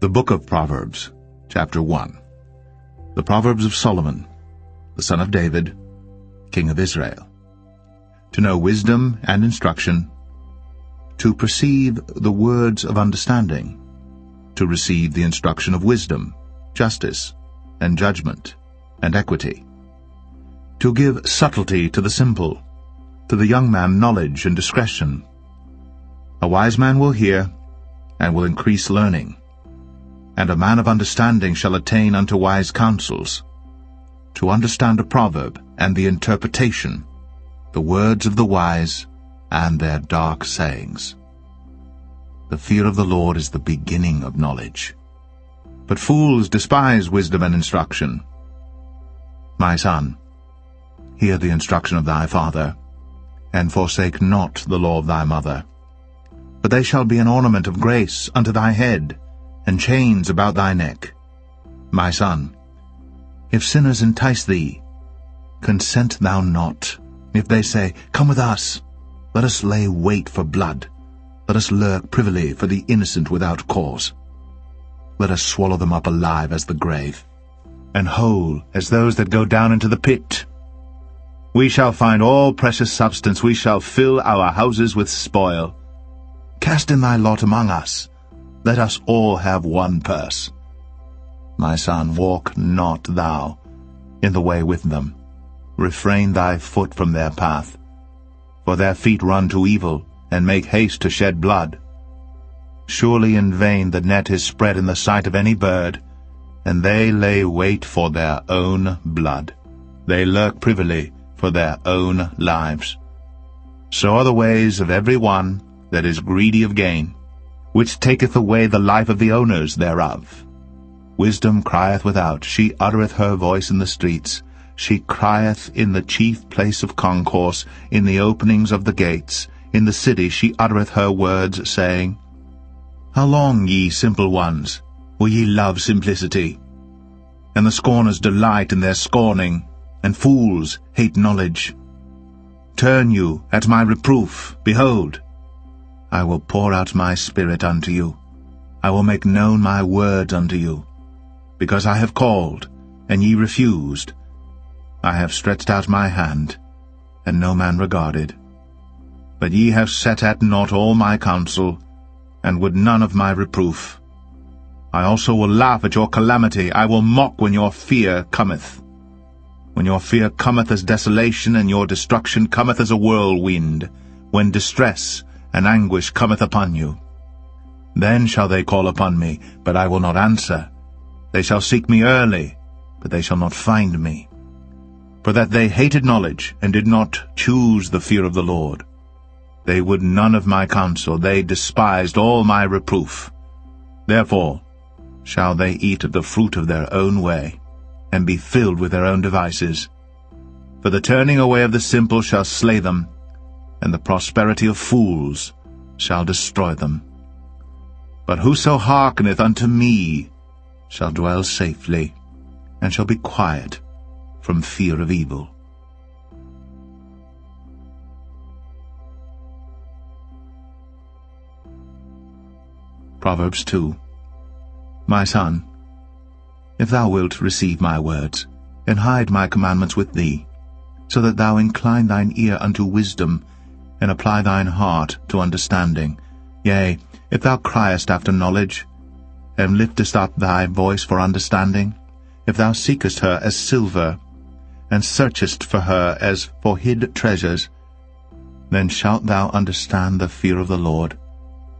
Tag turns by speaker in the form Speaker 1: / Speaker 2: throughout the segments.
Speaker 1: The Book of Proverbs, chapter 1. The Proverbs of Solomon, the son of David, king of Israel. To know wisdom and instruction, to perceive the words of understanding, to receive the instruction of wisdom, justice, and judgment, and equity, to give subtlety to the simple, to the young man knowledge and discretion. A wise man will hear, and will increase learning, and a man of understanding shall attain unto wise counsels. To understand a proverb and the interpretation, the words of the wise and their dark sayings. The fear of the Lord is the beginning of knowledge, but fools despise wisdom and instruction. My son, hear the instruction of thy father, and forsake not the law of thy mother. For they shall be an ornament of grace unto thy head, and chains about thy neck. My son, if sinners entice thee, consent thou not. If they say, Come with us, let us lay wait for blood, let us lurk privily for the innocent without cause. Let us swallow them up alive as the grave, and whole as those that go down into the pit. We shall find all precious substance, we shall fill our houses with spoil. Cast in thy lot among us, let us all have one purse. My son, walk not thou in the way with them. Refrain thy foot from their path. For their feet run to evil, and make haste to shed blood. Surely in vain the net is spread in the sight of any bird, and they lay wait for their own blood. They lurk privily for their own lives. So are the ways of every one that is greedy of gain, which taketh away the life of the owners thereof. Wisdom crieth without, she uttereth her voice in the streets. She crieth in the chief place of concourse, in the openings of the gates. In the city she uttereth her words, saying, How long, ye simple ones, will ye love simplicity? And the scorners delight in their scorning, and fools hate knowledge. Turn you at my reproof, behold, I will pour out my spirit unto you. I will make known my words unto you. Because I have called, and ye refused. I have stretched out my hand, and no man regarded. But ye have set at naught all my counsel, and would none of my reproof. I also will laugh at your calamity. I will mock when your fear cometh. When your fear cometh as desolation, and your destruction cometh as a whirlwind, when distress and anguish cometh upon you. Then shall they call upon me, but I will not answer. They shall seek me early, but they shall not find me. For that they hated knowledge, and did not choose the fear of the Lord. They would none of my counsel, they despised all my reproof. Therefore shall they eat of the fruit of their own way, and be filled with their own devices. For the turning away of the simple shall slay them, and the prosperity of fools shall destroy them. But whoso hearkeneth unto me shall dwell safely, and shall be quiet from fear of evil. Proverbs 2. My son, if thou wilt receive my words, and hide my commandments with thee, so that thou incline thine ear unto wisdom, and apply thine heart to understanding, yea, if thou criest after knowledge, and liftest up thy voice for understanding, if thou seekest her as silver, and searchest for her as for hid treasures, then shalt thou understand the fear of the Lord,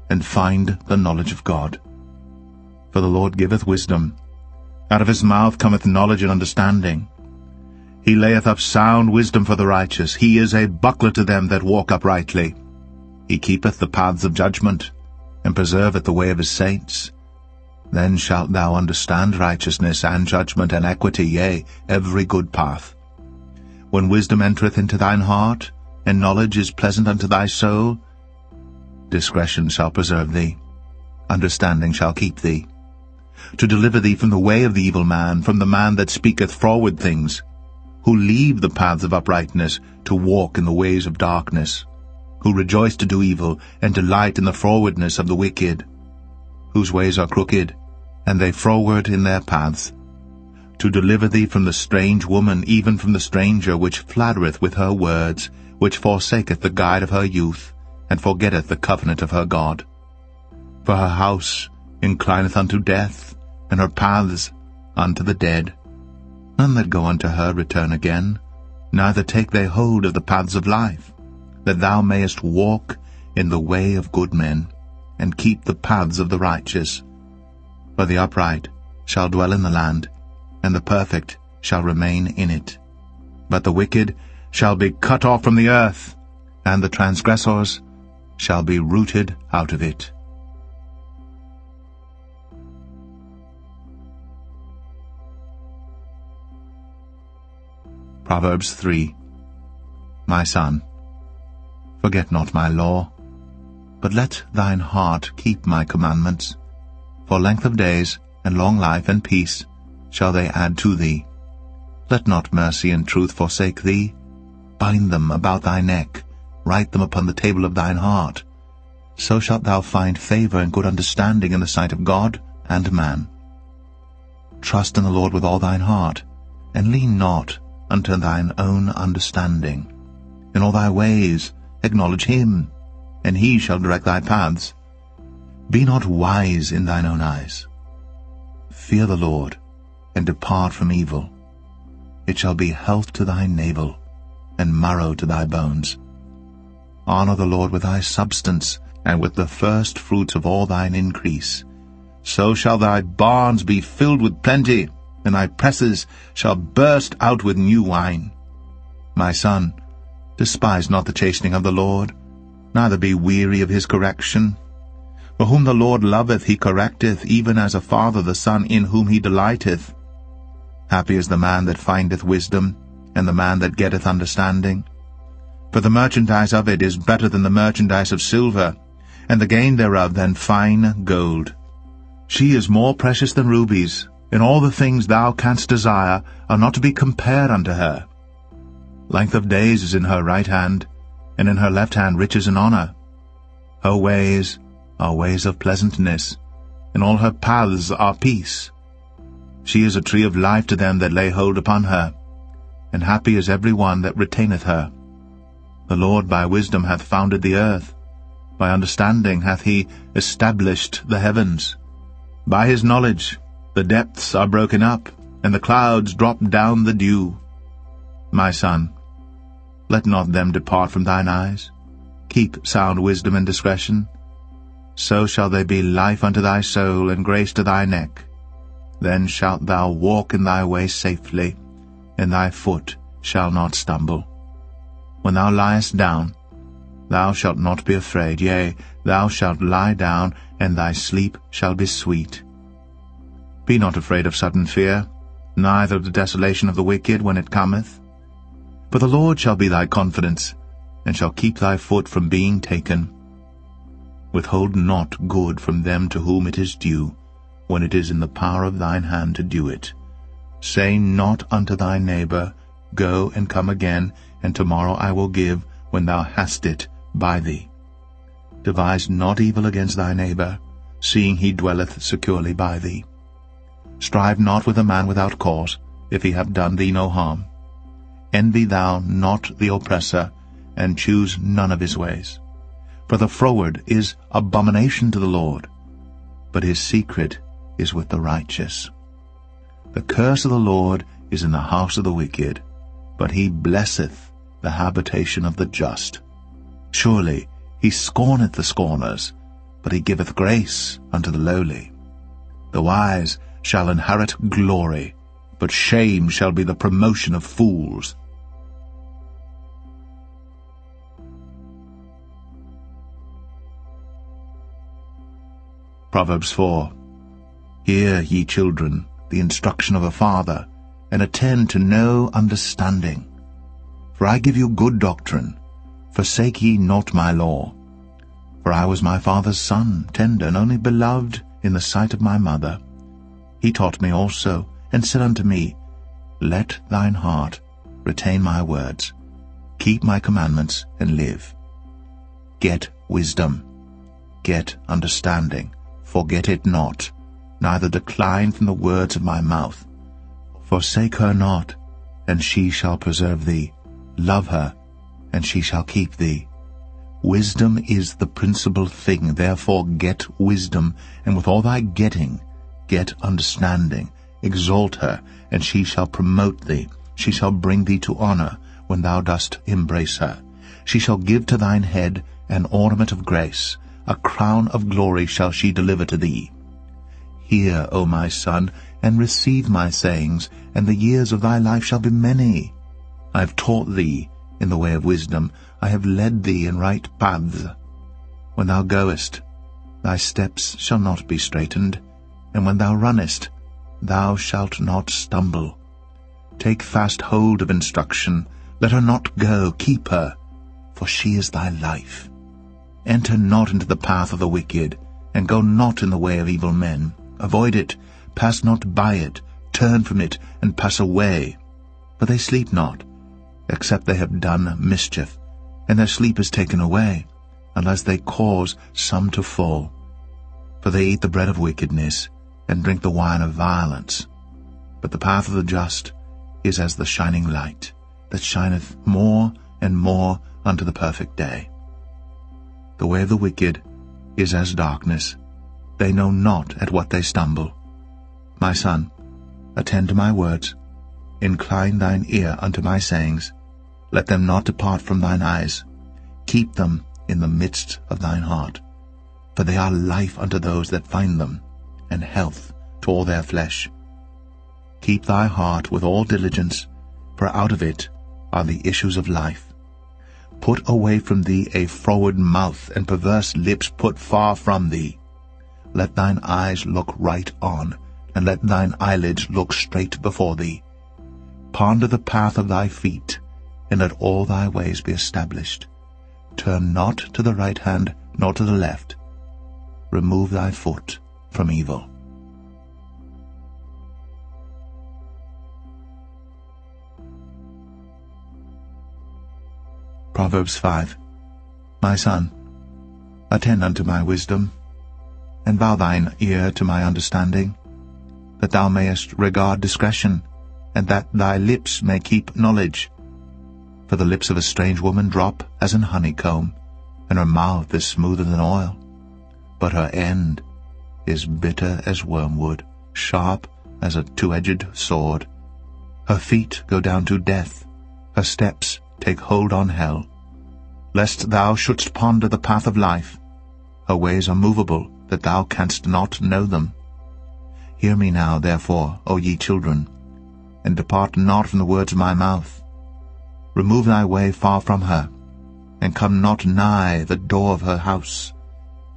Speaker 1: and find the knowledge of God. For the Lord giveth wisdom, out of his mouth cometh knowledge and understanding. He layeth up sound wisdom for the righteous. He is a buckler to them that walk uprightly. He keepeth the paths of judgment, and preserveth the way of his saints. Then shalt thou understand righteousness and judgment and equity, yea, every good path. When wisdom entereth into thine heart, and knowledge is pleasant unto thy soul, discretion shall preserve thee, understanding shall keep thee, to deliver thee from the way of the evil man, from the man that speaketh froward things, who leave the paths of uprightness to walk in the ways of darkness, who rejoice to do evil, and delight in the frowardness of the wicked, whose ways are crooked, and they froward in their paths, to deliver thee from the strange woman, even from the stranger, which flattereth with her words, which forsaketh the guide of her youth, and forgetteth the covenant of her God. For her house inclineth unto death, and her paths unto the dead. None that go unto her return again, neither take they hold of the paths of life, that thou mayest walk in the way of good men, and keep the paths of the righteous. For the upright shall dwell in the land, and the perfect shall remain in it. But the wicked shall be cut off from the earth, and the transgressors shall be rooted out of it. Proverbs 3. My son, forget not my law, but let thine heart keep my commandments. For length of days, and long life, and peace shall they add to thee. Let not mercy and truth forsake thee. Bind them about thy neck, write them upon the table of thine heart. So shalt thou find favor and good understanding in the sight of God and man. Trust in the Lord with all thine heart, and lean not unto thine own understanding. In all thy ways acknowledge him, and he shall direct thy paths. Be not wise in thine own eyes. Fear the Lord, and depart from evil. It shall be health to thy navel, and marrow to thy bones. Honor the Lord with thy substance, and with the first fruits of all thine increase. So shall thy barns be filled with plenty, and thy presses shall burst out with new wine. My son, despise not the chastening of the Lord, neither be weary of his correction. For whom the Lord loveth he correcteth, even as a father the son in whom he delighteth. Happy is the man that findeth wisdom, and the man that getteth understanding. For the merchandise of it is better than the merchandise of silver, and the gain thereof than fine gold. She is more precious than rubies, and all the things thou canst desire are not to be compared unto her. Length of days is in her right hand, and in her left hand riches and honor. Her ways are ways of pleasantness, and all her paths are peace. She is a tree of life to them that lay hold upon her, and happy is every one that retaineth her. The Lord by wisdom hath founded the earth, by understanding hath he established the heavens. By his knowledge the depths are broken up, and the clouds drop down the dew. My son, let not them depart from thine eyes. Keep sound wisdom and discretion. So shall they be life unto thy soul, and grace to thy neck. Then shalt thou walk in thy way safely, and thy foot shall not stumble. When thou liest down, thou shalt not be afraid. Yea, thou shalt lie down, and thy sleep shall be sweet. Be not afraid of sudden fear, neither of the desolation of the wicked when it cometh. For the Lord shall be thy confidence, and shall keep thy foot from being taken. Withhold not good from them to whom it is due, when it is in the power of thine hand to do it. Say not unto thy neighbor, Go and come again, and tomorrow I will give, when thou hast it by thee. Devise not evil against thy neighbor, seeing he dwelleth securely by thee. Strive not with a man without cause, if he have done thee no harm. Envy thou not the oppressor, and choose none of his ways. For the froward is abomination to the Lord, but his secret is with the righteous. The curse of the Lord is in the house of the wicked, but he blesseth the habitation of the just. Surely he scorneth the scorners, but he giveth grace unto the lowly. The wise shall inherit glory, but shame shall be the promotion of fools. Proverbs 4. Hear, ye children, the instruction of a father, and attend to know understanding. For I give you good doctrine. Forsake ye not my law. For I was my father's son, tender and only beloved in the sight of my mother. He taught me also, and said unto me, Let thine heart retain my words. Keep my commandments, and live. Get wisdom, get understanding, forget it not, neither decline from the words of my mouth. Forsake her not, and she shall preserve thee. Love her, and she shall keep thee. Wisdom is the principal thing, therefore get wisdom, and with all thy getting, get understanding. Exalt her, and she shall promote thee. She shall bring thee to honor when thou dost embrace her. She shall give to thine head an ornament of grace, a crown of glory shall she deliver to thee. Hear, O my son, and receive my sayings, and the years of thy life shall be many. I have taught thee in the way of wisdom, I have led thee in right paths. When thou goest, thy steps shall not be straitened, and when thou runnest, thou shalt not stumble. Take fast hold of instruction, let her not go, keep her, for she is thy life. Enter not into the path of the wicked, and go not in the way of evil men. Avoid it, pass not by it, turn from it, and pass away. For they sleep not, except they have done mischief, and their sleep is taken away, unless they cause some to fall. For they eat the bread of wickedness, and drink the wine of violence. But the path of the just is as the shining light, that shineth more and more unto the perfect day. The way of the wicked is as darkness, they know not at what they stumble. My son, attend to my words, incline thine ear unto my sayings, let them not depart from thine eyes, keep them in the midst of thine heart, for they are life unto those that find them, and health to all their flesh. Keep thy heart with all diligence, for out of it are the issues of life. Put away from thee a froward mouth, and perverse lips put far from thee. Let thine eyes look right on, and let thine eyelids look straight before thee. Ponder the path of thy feet, and let all thy ways be established. Turn not to the right hand, nor to the left. Remove thy foot from evil. Proverbs 5. My son, attend unto my wisdom, and bow thine ear to my understanding, that thou mayest regard discretion, and that thy lips may keep knowledge. For the lips of a strange woman drop as an honeycomb, and her mouth is smoother than oil. But her end is bitter as wormwood, sharp as a two-edged sword. Her feet go down to death, her steps take hold on hell. Lest thou shouldst ponder the path of life, her ways are movable, that thou canst not know them. Hear me now, therefore, O ye children, and depart not from the words of my mouth. Remove thy way far from her, and come not nigh the door of her house,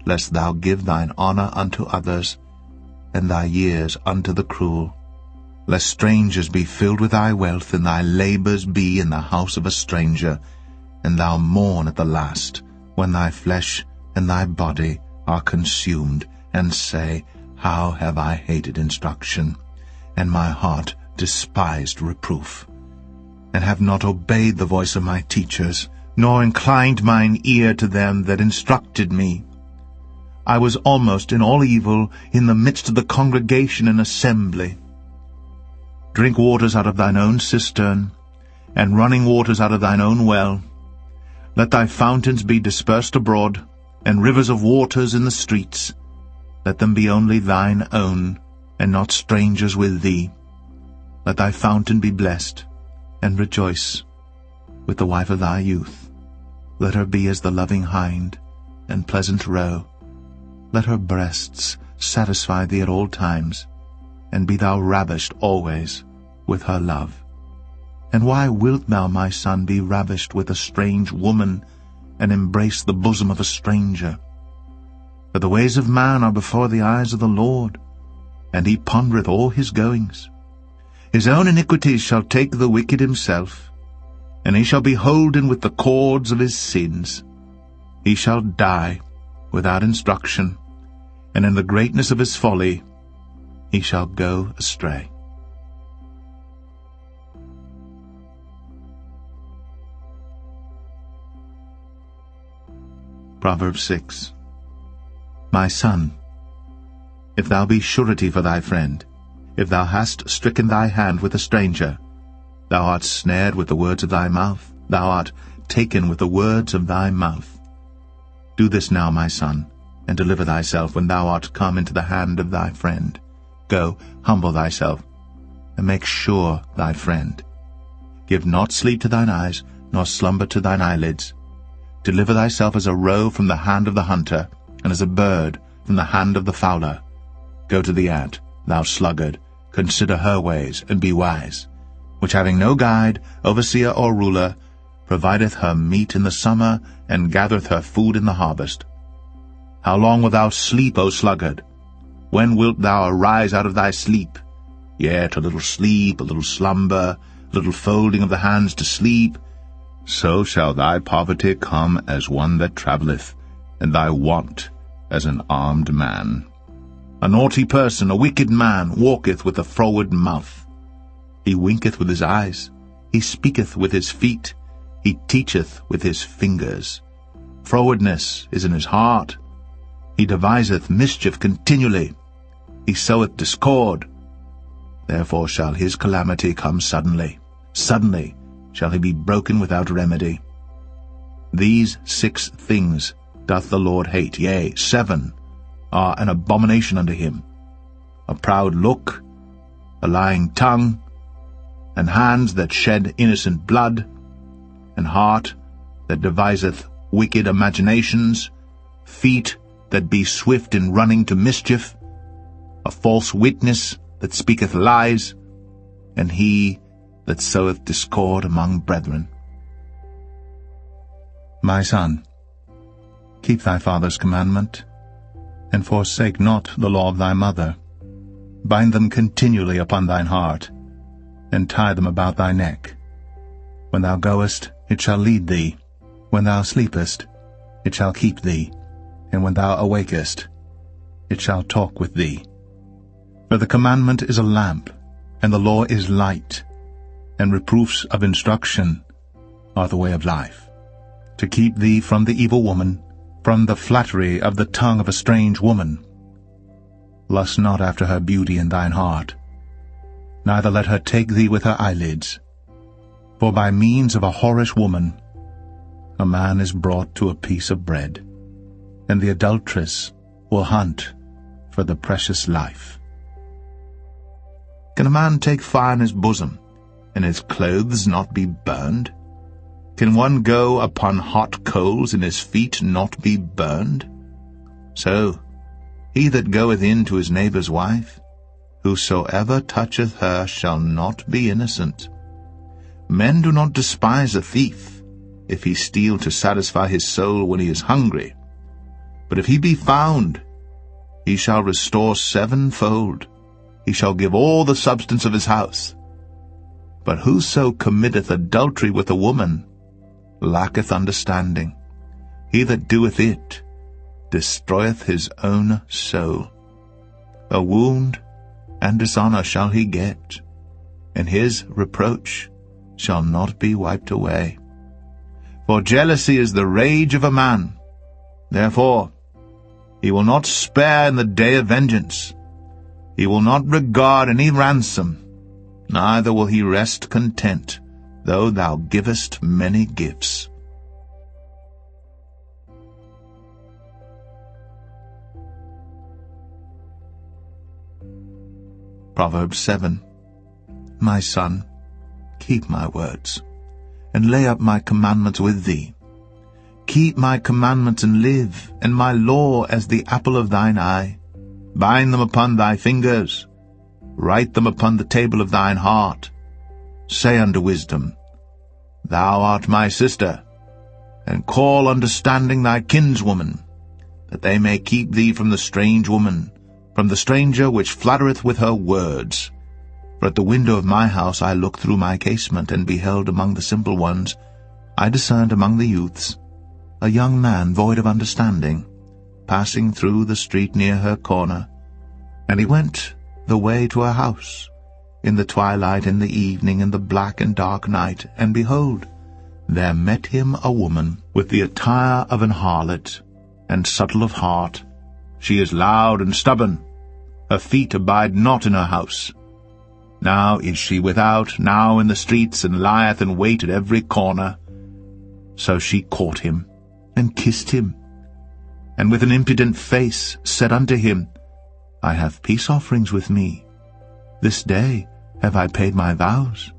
Speaker 1: lest thou give thine honor unto others, and thy years unto the cruel. Lest strangers be filled with thy wealth, and thy labors be in the house of a stranger, and thou mourn at the last, when thy flesh and thy body are consumed, and say, How have I hated instruction, and my heart despised reproof, and have not obeyed the voice of my teachers, nor inclined mine ear to them that instructed me. I was almost in all evil in the midst of the congregation and assembly. Drink waters out of thine own cistern, and running waters out of thine own well. Let thy fountains be dispersed abroad, and rivers of waters in the streets. Let them be only thine own, and not strangers with thee. Let thy fountain be blessed, and rejoice with the wife of thy youth. Let her be as the loving hind, and pleasant roe. Let her breasts satisfy thee at all times, and be thou ravished always with her love. And why wilt thou, my son, be ravished with a strange woman, and embrace the bosom of a stranger? For the ways of man are before the eyes of the Lord, and he pondereth all his goings. His own iniquities shall take the wicked himself, and he shall be holden with the cords of his sins. He shall die without instruction, and in the greatness of his folly he shall go astray. Proverbs 6. My son, if thou be surety for thy friend, if thou hast stricken thy hand with a stranger, thou art snared with the words of thy mouth, thou art taken with the words of thy mouth. Do this now, my son, and deliver thyself when thou art come into the hand of thy friend. Go, humble thyself, and make sure thy friend. Give not sleep to thine eyes, nor slumber to thine eyelids. Deliver thyself as a roe from the hand of the hunter, and as a bird from the hand of the fowler. Go to the ant, thou sluggard, consider her ways, and be wise, which having no guide, overseer, or ruler, provideth her meat in the summer, and gathereth her food in the harvest. How long wilt thou sleep, O sluggard? When wilt thou arise out of thy sleep? Yet a little sleep, a little slumber, a little folding of the hands to sleep. So shall thy poverty come as one that travelleth, and thy want as an armed man. A naughty person, a wicked man, walketh with a froward mouth. He winketh with his eyes, he speaketh with his feet, he teacheth with his fingers. Frowardness is in his heart. He deviseth mischief continually. He soweth discord. Therefore shall his calamity come suddenly. Suddenly shall he be broken without remedy. These 6 things doth the Lord hate, yea, 7 are an abomination unto him: a proud look, a lying tongue, and hands that shed innocent blood, and heart that deviseth wicked imaginations, feet that be swift in running to mischief, a false witness that speaketh lies, and he that soweth discord among brethren. My son, keep thy father's commandment, and forsake not the law of thy mother. Bind them continually upon thine heart, and tie them about thy neck. When thou goest, it shall lead thee. When thou sleepest, it shall keep thee. And when thou awakest, it shall talk with thee. For the commandment is a lamp, and the law is light, and reproofs of instruction are the way of life, to keep thee from the evil woman, from the flattery of the tongue of a strange woman. Lust not after her beauty in thine heart, neither let her take thee with her eyelids. For by means of a whorish woman a man is brought to a piece of bread, and the adulteress will hunt for the precious life. Can a man take fire in his bosom, and his clothes not be burned? Can one go upon hot coals, and his feet not be burned? So he that goeth in to his neighbour's wife, whosoever toucheth her shall not be innocent. Men do not despise a thief, if he steal to satisfy his soul when he is hungry. But if he be found, he shall restore 7-fold. He shall give all the substance of his house. But whoso committeth adultery with a woman lacketh understanding. He that doeth it destroyeth his own soul. A wound and dishonour shall he get, and his reproach shall not be wiped away. For jealousy is the rage of a man. Therefore he will not spare in the day of vengeance. He will not regard any ransom, neither will he rest content, though thou givest many gifts. Proverbs 7. My son, keep my words, and lay up my commandments with thee. Keep my commandments and live, and my law as the apple of thine eye. Bind them upon thy fingers, write them upon the table of thine heart. Say unto wisdom, Thou art my sister, and call understanding thy kinswoman, that they may keep thee from the strange woman, from the stranger which flattereth with her words. For at the window of my house I looked through my casement, and beheld among the simple ones, I discerned among the youths, a young man void of understanding, passing through the street near her corner. And he went the way to her house, in the twilight, in the evening, in the black and dark night, and behold, there met him a woman with the attire of an harlot, and subtle of heart. She is loud and stubborn. Her feet abide not in her house. Now is she without, now in the streets, and lieth in wait at every corner. So she caught him, and kissed him, and with an impudent face said unto him, I have peace offerings with me. This day have I paid my vows.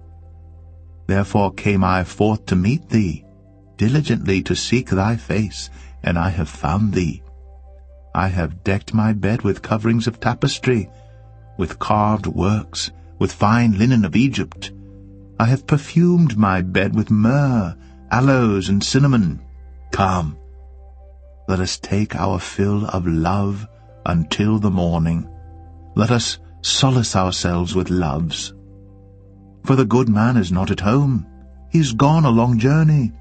Speaker 1: Therefore came I forth to meet thee, diligently to seek thy face, and I have found thee. I have decked my bed with coverings of tapestry, with carved works, with fine linen of Egypt. I have perfumed my bed with myrrh, aloes, and cinnamon. Come, let us take our fill of love until the morning. Let us solace ourselves with loves. For the good man is not at home. He is gone a long journey.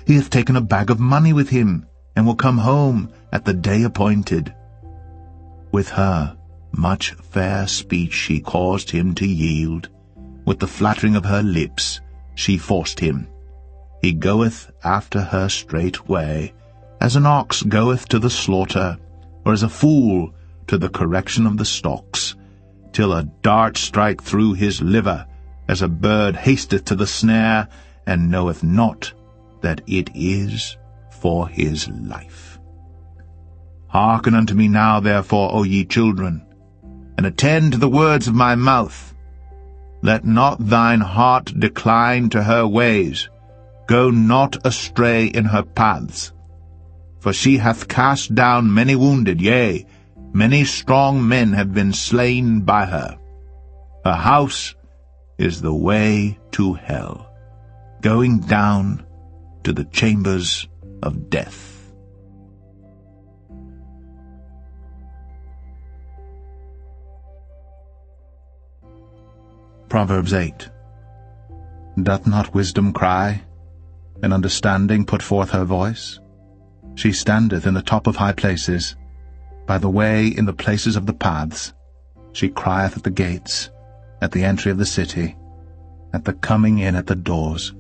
Speaker 1: He hath taken a bag of money with him, and will come home at the day appointed. With her much fair speech she caused him to yield. With the flattering of her lips she forced him. He goeth after her straightway, as an ox goeth to the slaughter, or as a fool to the correction of the stocks, till a dart strike through his liver, as a bird hasteth to the snare, and knoweth not that it is for his life. Hearken unto me now, therefore, O ye children, and attend to the words of my mouth. Let not thine heart decline to her ways. Go not astray in her paths. For she hath cast down many wounded, yea, many strong men have been slain by her. Her house is the way to hell, going down to the chambers of death. Proverbs 8. Doth not wisdom cry, and understanding put forth her voice? She standeth in the top of high places, by the way in the places of the paths. She crieth at the gates, at the entry of the city, at the coming in at the doors.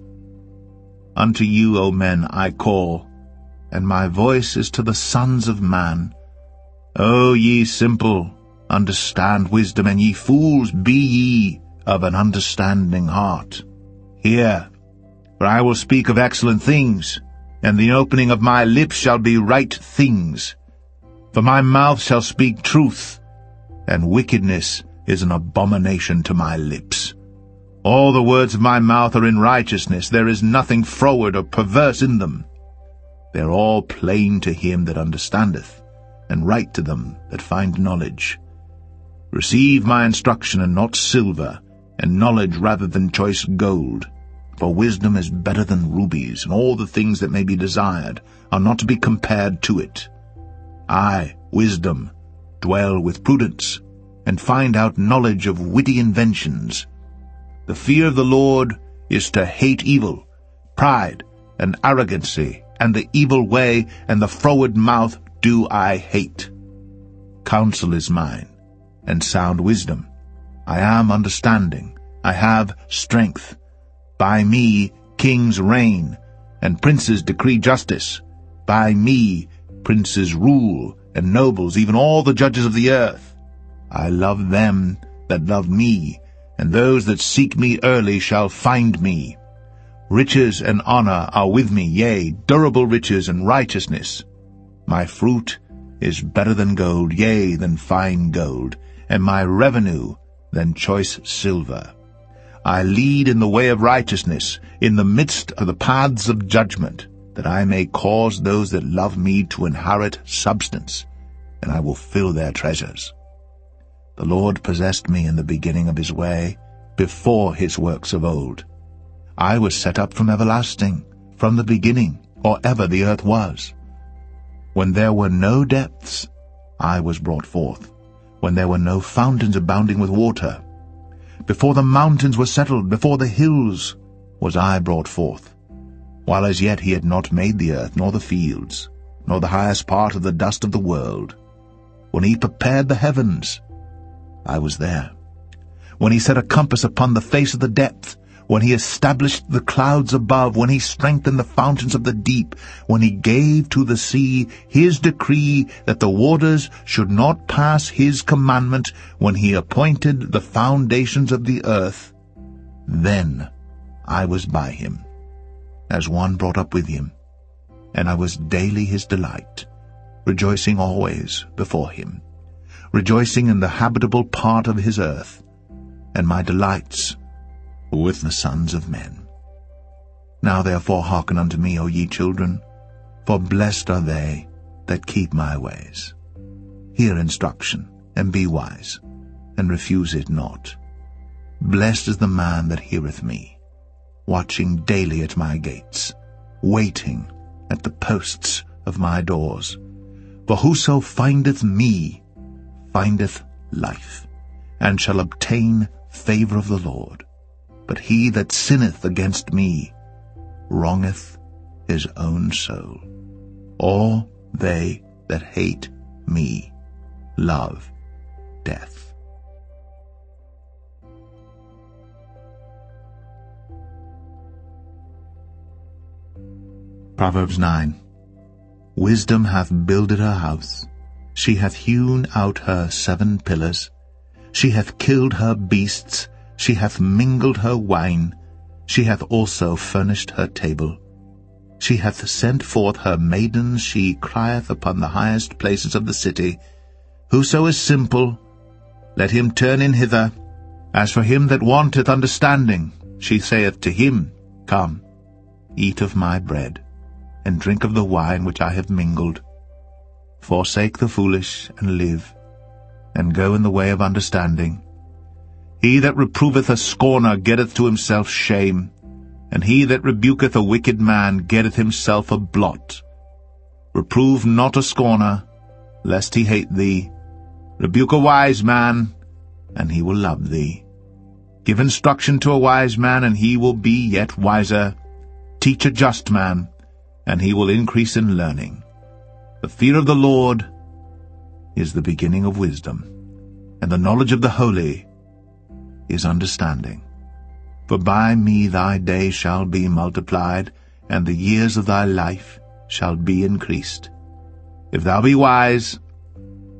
Speaker 1: Unto you, O men, I call, and my voice is to the sons of man. O ye simple, understand wisdom, and ye fools, be ye of an understanding heart. Hear, for I will speak of excellent things, and the opening of my lips shall be right things. For my mouth shall speak truth, and wickedness is an abomination to my lips. All the words of my mouth are in righteousness. There is nothing froward or perverse in them. They are all plain to him that understandeth, and right to them that find knowledge. Receive my instruction, and not silver, and knowledge rather than choice gold. For wisdom is better than rubies, and all the things that may be desired are not to be compared to it. I, wisdom, dwell with prudence, and find out knowledge of witty inventions. The fear of the Lord is to hate evil, pride, and arrogancy, and the evil way, and the froward mouth do I hate. Counsel is mine, and sound wisdom. I am understanding, I have strength. By me kings reign, and princes decree justice. By me princes rule, and nobles, even all the judges of the earth. I love them that love me, and those that seek me early shall find me. Riches and honor are with me, yea, durable riches and righteousness. My fruit is better than gold, yea, than fine gold, and my revenue than choice silver. I lead in the way of righteousness, in the midst of the paths of judgment, that I may cause those that love me to inherit substance, and I will fill their treasures. The Lord possessed me in the beginning of his way, before his works of old. I was set up from everlasting, from the beginning, or ever the earth was. When there were no depths, I was brought forth, when there were no fountains abounding with water. Before the mountains were settled, before the hills, was I brought forth, while as yet he had not made the earth, nor the fields, nor the highest part of the dust of the world. When he prepared the heavens, I was there. When he set a compass upon the face of the depth, when he established the clouds above, when he strengthened the fountains of the deep, when he gave to the sea his decree that the waters should not pass his commandment, when he appointed the foundations of the earth, then I was by him, as one brought up with him, and I was daily his delight, rejoicing always before him, rejoicing in the habitable part of his earth, and my delights were with the sons of men. Now therefore hearken unto me, O ye children, for blessed are they that keep my ways. Hear instruction, and be wise, and refuse it not. Blessed is the man that heareth me, watching daily at my gates, waiting at the posts of my doors. For whoso findeth me findeth life, and shall obtain favor of the Lord. But he that sinneth against me wrongeth his own soul. All they that hate me love death. Proverbs 9. Wisdom hath builded her house. She hath hewn out her 7 pillars. She hath killed her beasts. She hath mingled her wine. She hath also furnished her table. She hath sent forth her maidens. She crieth upon the highest places of the city. Whoso is simple, let him turn in hither. As for him that wanteth understanding, she saith to him, Come, eat of my bread, and drink of the wine which I have mingled. Forsake the foolish, and live, and go in the way of understanding. He that reproveth a scorner getteth to himself shame, and he that rebuketh a wicked man getteth himself a blot. Reprove not a scorner, lest he hate thee. Rebuke a wise man, and he will love thee. Give instruction to a wise man, and he will be yet wiser. Teach a just man, and he will increase in learning. The fear of the Lord is the beginning of wisdom, and the knowledge of the holy is understanding. For by me thy days shall be multiplied, and the years of thy life shall be increased. If thou be wise,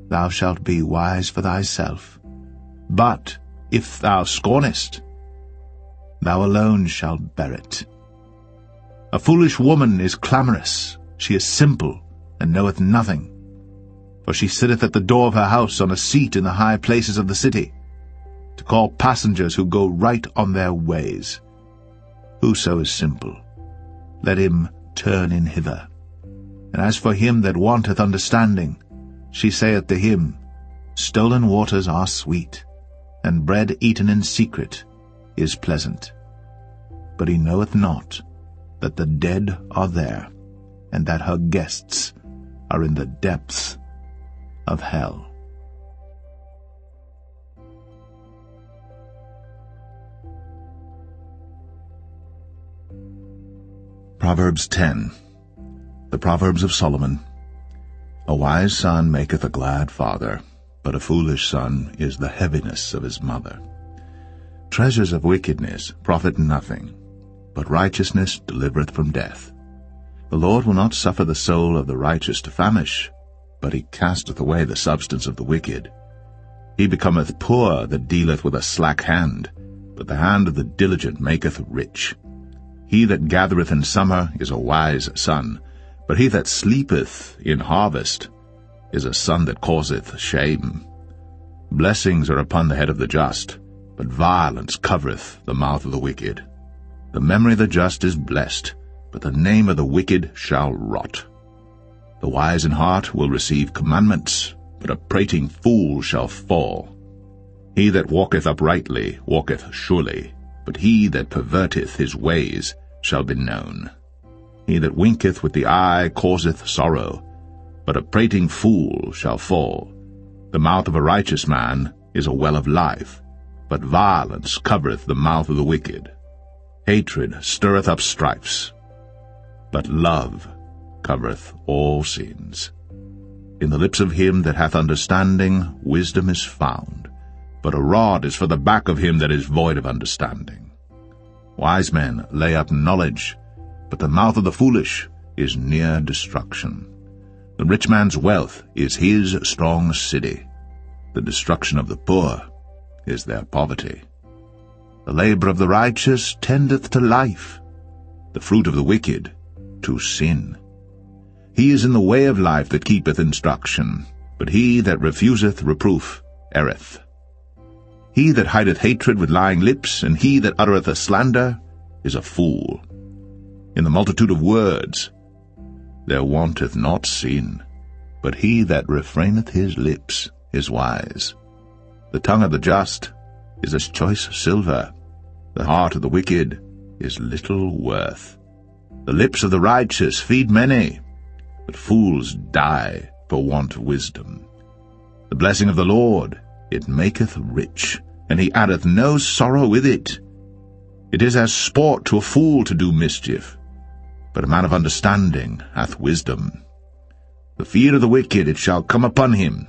Speaker 1: thou shalt be wise for thyself. But if thou scornest, thou alone shalt bear it. A foolish woman is clamorous, she is simple, and knoweth nothing. For she sitteth at the door of her house on a seat in the high places of the city, to call passengers who go right on their ways. Whoso is simple, let him turn in hither. And as for him that wanteth understanding, she saith to him, Stolen waters are sweet, and bread eaten in secret is pleasant. But he knoweth not that the dead are there, and that her guests are in the depths of hell. Proverbs 10. The Proverbs of Solomon. A wise son maketh a glad father, but a foolish son is the heaviness of his mother. Treasures of wickedness profit nothing, but righteousness delivereth from death. The Lord will not suffer the soul of the righteous to famish, but he casteth away the substance of the wicked. He becometh poor that dealeth with a slack hand, but the hand of the diligent maketh rich. He that gathereth in summer is a wise son, but he that sleepeth in harvest is a son that causeth shame. Blessings are upon the head of the just, but violence covereth the mouth of the wicked. The memory of the just is blessed, but the name of the wicked shall rot. The wise in heart will receive commandments, but a prating fool shall fall. He that walketh uprightly walketh surely, but he that perverteth his ways shall be known. He that winketh with the eye causeth sorrow, but a prating fool shall fall. The mouth of a righteous man is a well of life, but violence covereth the mouth of the wicked. Hatred stirreth up strifes, but love covereth all sins. In the lips of him that hath understanding wisdom is found, but a rod is for the back of him that is void of understanding. Wise men lay up knowledge, but the mouth of the foolish is near destruction. The rich man's wealth is his strong city. The destruction of the poor is their poverty. The labor of the righteous tendeth to life, the fruit of the wicked to sin. He is in the way of life that keepeth instruction, but he that refuseth reproof erreth. He that hideth hatred with lying lips, and he that uttereth a slander, is a fool. In the multitude of words there wanteth not sin, but he that refraineth his lips is wise. The tongue of the just is as choice silver, the heart of the wicked is little worth. The lips of the righteous feed many, but fools die for want of wisdom. The blessing of the Lord, it maketh rich, and he addeth no sorrow with it. It is as sport to a fool to do mischief, but a man of understanding hath wisdom. The fear of the wicked it shall come upon him,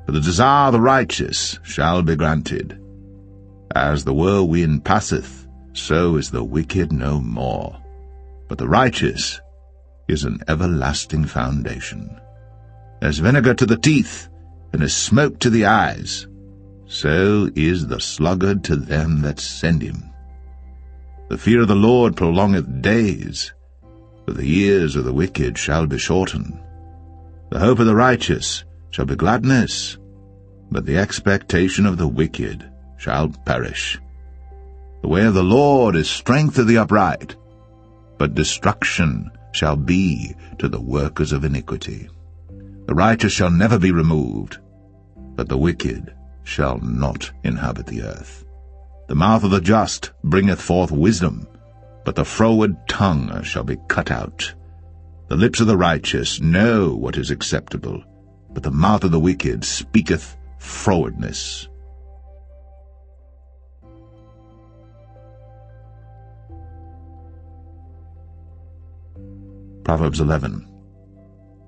Speaker 1: but the desire of the righteous shall be granted. As the whirlwind passeth, so is the wicked no more, but the righteous is an everlasting foundation. As vinegar to the teeth, and as smoke to the eyes, so is the sluggard to them that send him. The fear of the Lord prolongeth days, but the years of the wicked shall be shortened. The hope of the righteous shall be gladness, but the expectation of the wicked shall perish. The way of the Lord is strength to the upright, but destruction shall be to the workers of iniquity. The righteous shall never be removed, but the wicked shall not inhabit the earth. The mouth of the just bringeth forth wisdom, but the froward tongue shall be cut out. The lips of the righteous know what is acceptable, but the mouth of the wicked speaketh frowardness. Proverbs 11.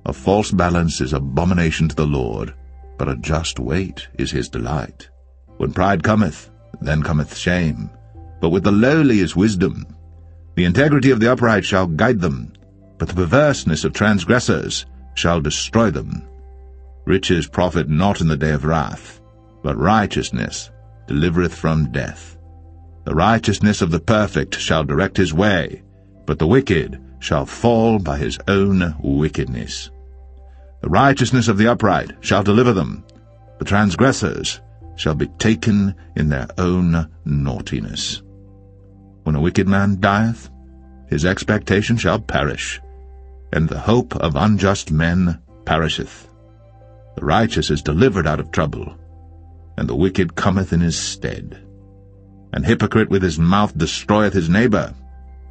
Speaker 1: A false balance is abomination to the Lord, but a just weight is his delight. When pride cometh, then cometh shame, but with the lowly is wisdom. The integrity of the upright shall guide them, but the perverseness of transgressors shall destroy them. Riches profit not in the day of wrath, but righteousness delivereth from death. The righteousness of the perfect shall direct his way, but the wicked shall fall by his own wickedness. The righteousness of the upright shall deliver them, the transgressors shall be taken in their own naughtiness. When a wicked man dieth, his expectation shall perish, and the hope of unjust men perisheth. The righteous is delivered out of trouble, and the wicked cometh in his stead. An hypocrite with his mouth destroyeth his neighbor,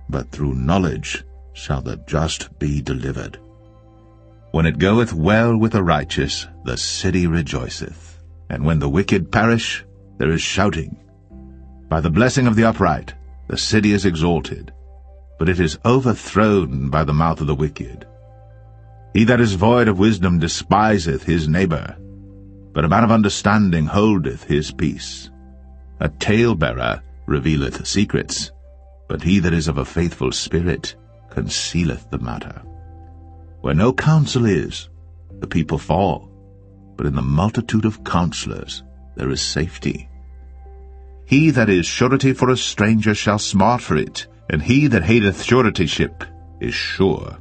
Speaker 1: but through knowledge shall the just be delivered. When it goeth well with the righteous, the city rejoiceth, and when the wicked perish, there is shouting. By the blessing of the upright, the city is exalted, but it is overthrown by the mouth of the wicked. He that is void of wisdom despiseth his neighbor, but a man of understanding holdeth his peace. A talebearer revealeth secrets, but he that is of a faithful spirit concealeth the matter. Where no counsel is, the people fall, but in the multitude of counselors there is safety. He that is surety for a stranger shall smart for it, and he that hateth suretyship is sure.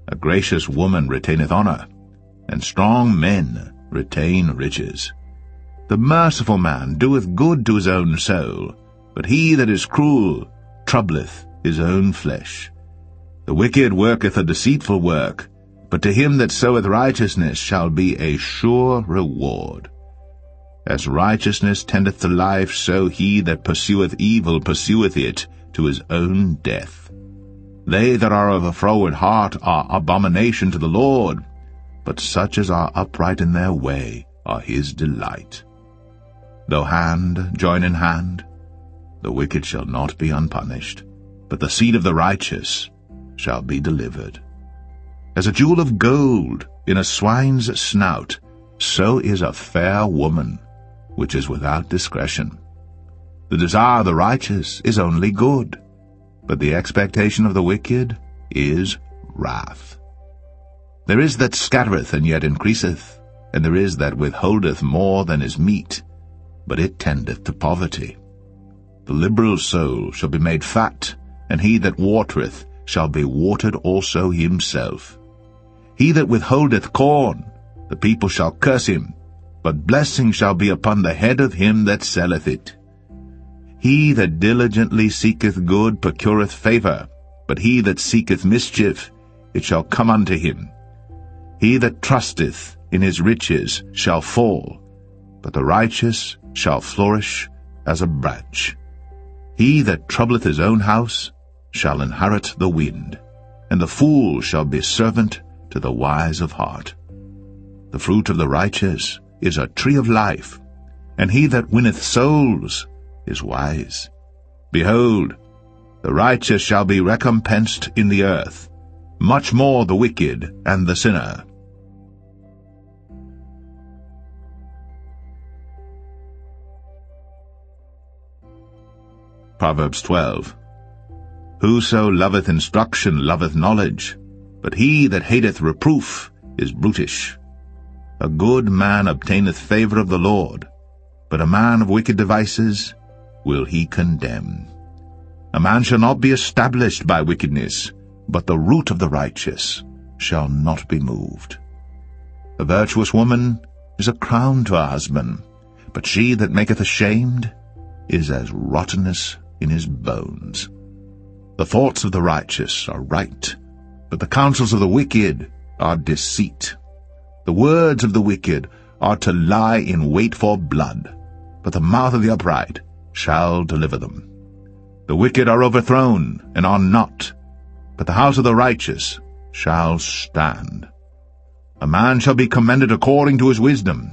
Speaker 1: A gracious woman retaineth honor, and strong men retain riches. The merciful man doeth good to his own soul, but he that is cruel troubleth his own flesh. The wicked worketh a deceitful work, but to him that soweth righteousness shall be a sure reward. As righteousness tendeth to life, so he that pursueth evil pursueth it to his own death. They that are of a froward heart are abomination to the Lord, but such as are upright in their way are his delight. Though hand join in hand, the wicked shall not be unpunished, but the seed of the righteous shall be delivered. As a jewel of gold in a swine's snout, so is a fair woman which is without discretion. The desire of the righteous is only good, but the expectation of the wicked is wrath. There is that scattereth and yet increaseth, and there is that withholdeth more than is meet, but it tendeth to poverty. The liberal soul shall be made fat, and he that watereth shall be watered also himself. He that withholdeth corn, the people shall curse him, but blessing shall be upon the head of him that selleth it. He that diligently seeketh good procureth favour, but he that seeketh mischief, it shall come unto him. He that trusteth in his riches shall fall, but the righteous shall flourish as a branch. He that troubleth his own house shall inherit the wind, and the fool shall be servant to the wise of heart. The fruit of the righteous is a tree of life, and he that winneth souls is wise. Behold, the righteous shall be recompensed in the earth, much more the wicked and the sinner. Proverbs 12. Whoso loveth instruction loveth knowledge, but he that hateth reproof is brutish. A good man obtaineth favour of the Lord, but a man of wicked devices will he condemn. A man shall not be established by wickedness, but the root of the righteous shall not be moved. A virtuous woman is a crown to her husband, but she that maketh ashamed is as rottenness in his bones. The thoughts of the righteous are right, but the counsels of the wicked are deceit. The words of the wicked are to lie in wait for blood, but the mouth of the upright shall deliver them. The wicked are overthrown and are not, but the house of the righteous shall stand. A man shall be commended according to his wisdom,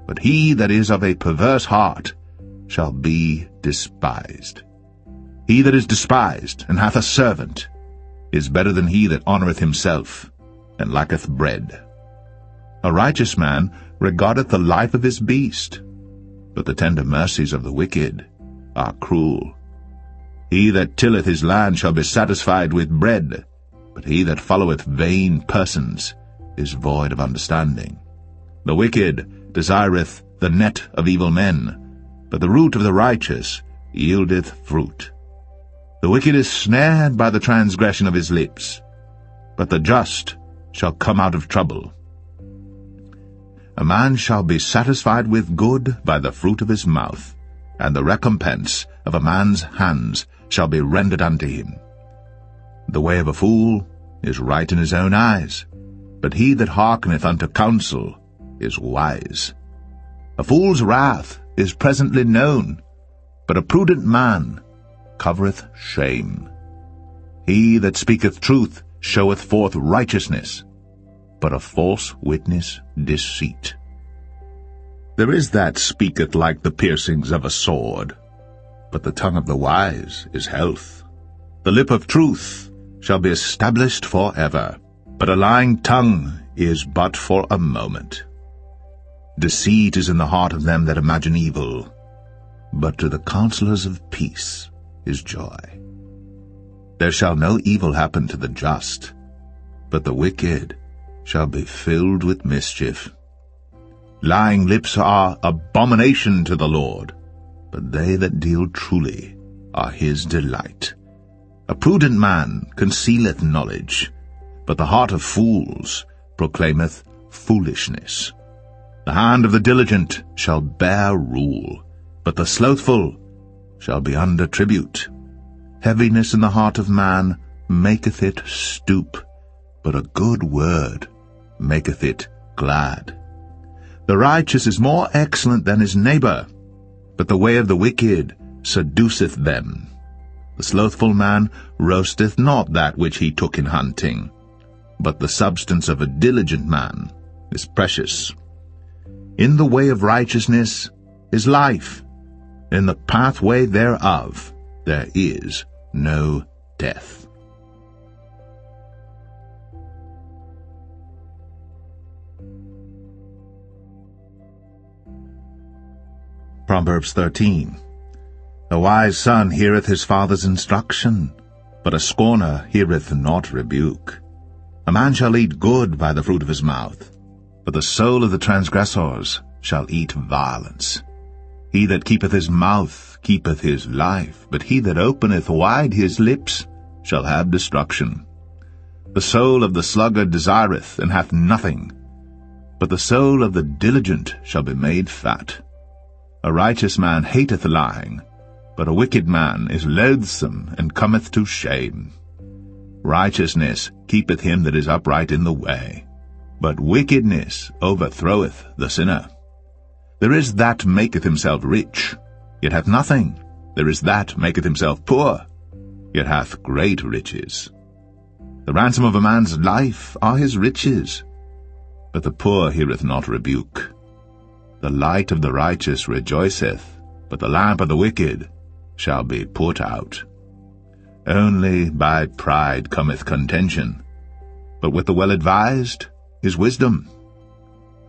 Speaker 1: but he that is of a perverse heart shall be despised. He that is despised and hath a servant is better than he that honoureth himself and lacketh bread. A righteous man regardeth the life of his beast, but the tender mercies of the wicked are cruel. He that tilleth his land shall be satisfied with bread, but he that followeth vain persons is void of understanding. The wicked desireth the net of evil men, but the root of the righteous yieldeth fruit. The wicked is snared by the transgression of his lips, but the just shall come out of trouble. A man shall be satisfied with good by the fruit of his mouth, and the recompense of a man's hands shall be rendered unto him. The way of a fool is right in his own eyes, but he that hearkeneth unto counsel is wise. A fool's wrath is presently known, but a prudent man covereth shame. He that speaketh truth showeth forth righteousness, but a false witness deceit. There is that speaketh like the piercings of a sword, but the tongue of the wise is health. The lip of truth shall be established for ever, but a lying tongue is but for a moment. Deceit is in the heart of them that imagine evil, but to the counselors of peace is joy. There shall no evil happen to the just, but the wicked shall be filled with mischief. Lying lips are abomination to the Lord, but they that deal truly are his delight. A prudent man concealeth knowledge, but the heart of fools proclaimeth foolishness. The hand of the diligent shall bear rule, but the slothful shall be under tribute. Heaviness in the heart of man maketh it stoop, but a good word maketh it glad. The righteous is more excellent than his neighbour, but the way of the wicked seduceth them. The slothful man roasteth not that which he took in hunting, but the substance of a diligent man is precious. In the way of righteousness is life, in the pathway thereof there is no death. Proverbs 13. A wise son heareth his father's instruction, but a scorner heareth not rebuke. A man shall eat good by the fruit of his mouth, but the soul of the transgressors shall eat violence. He that keepeth his mouth keepeth his life, but he that openeth wide his lips shall have destruction. The soul of the sluggard desireth, and hath nothing, but the soul of the diligent shall be made fat. A righteous man hateth lying, but a wicked man is loathsome, and cometh to shame. Righteousness keepeth him that is upright in the way, but wickedness overthroweth the sinner. There is that maketh himself rich, yet hath nothing. There is that maketh himself poor, yet hath great riches. The ransom of a man's life are his riches, but the poor heareth not rebuke. The light of the righteous rejoiceth, but the lamp of the wicked shall be put out. Only by pride cometh contention, but with the well-advised is wisdom.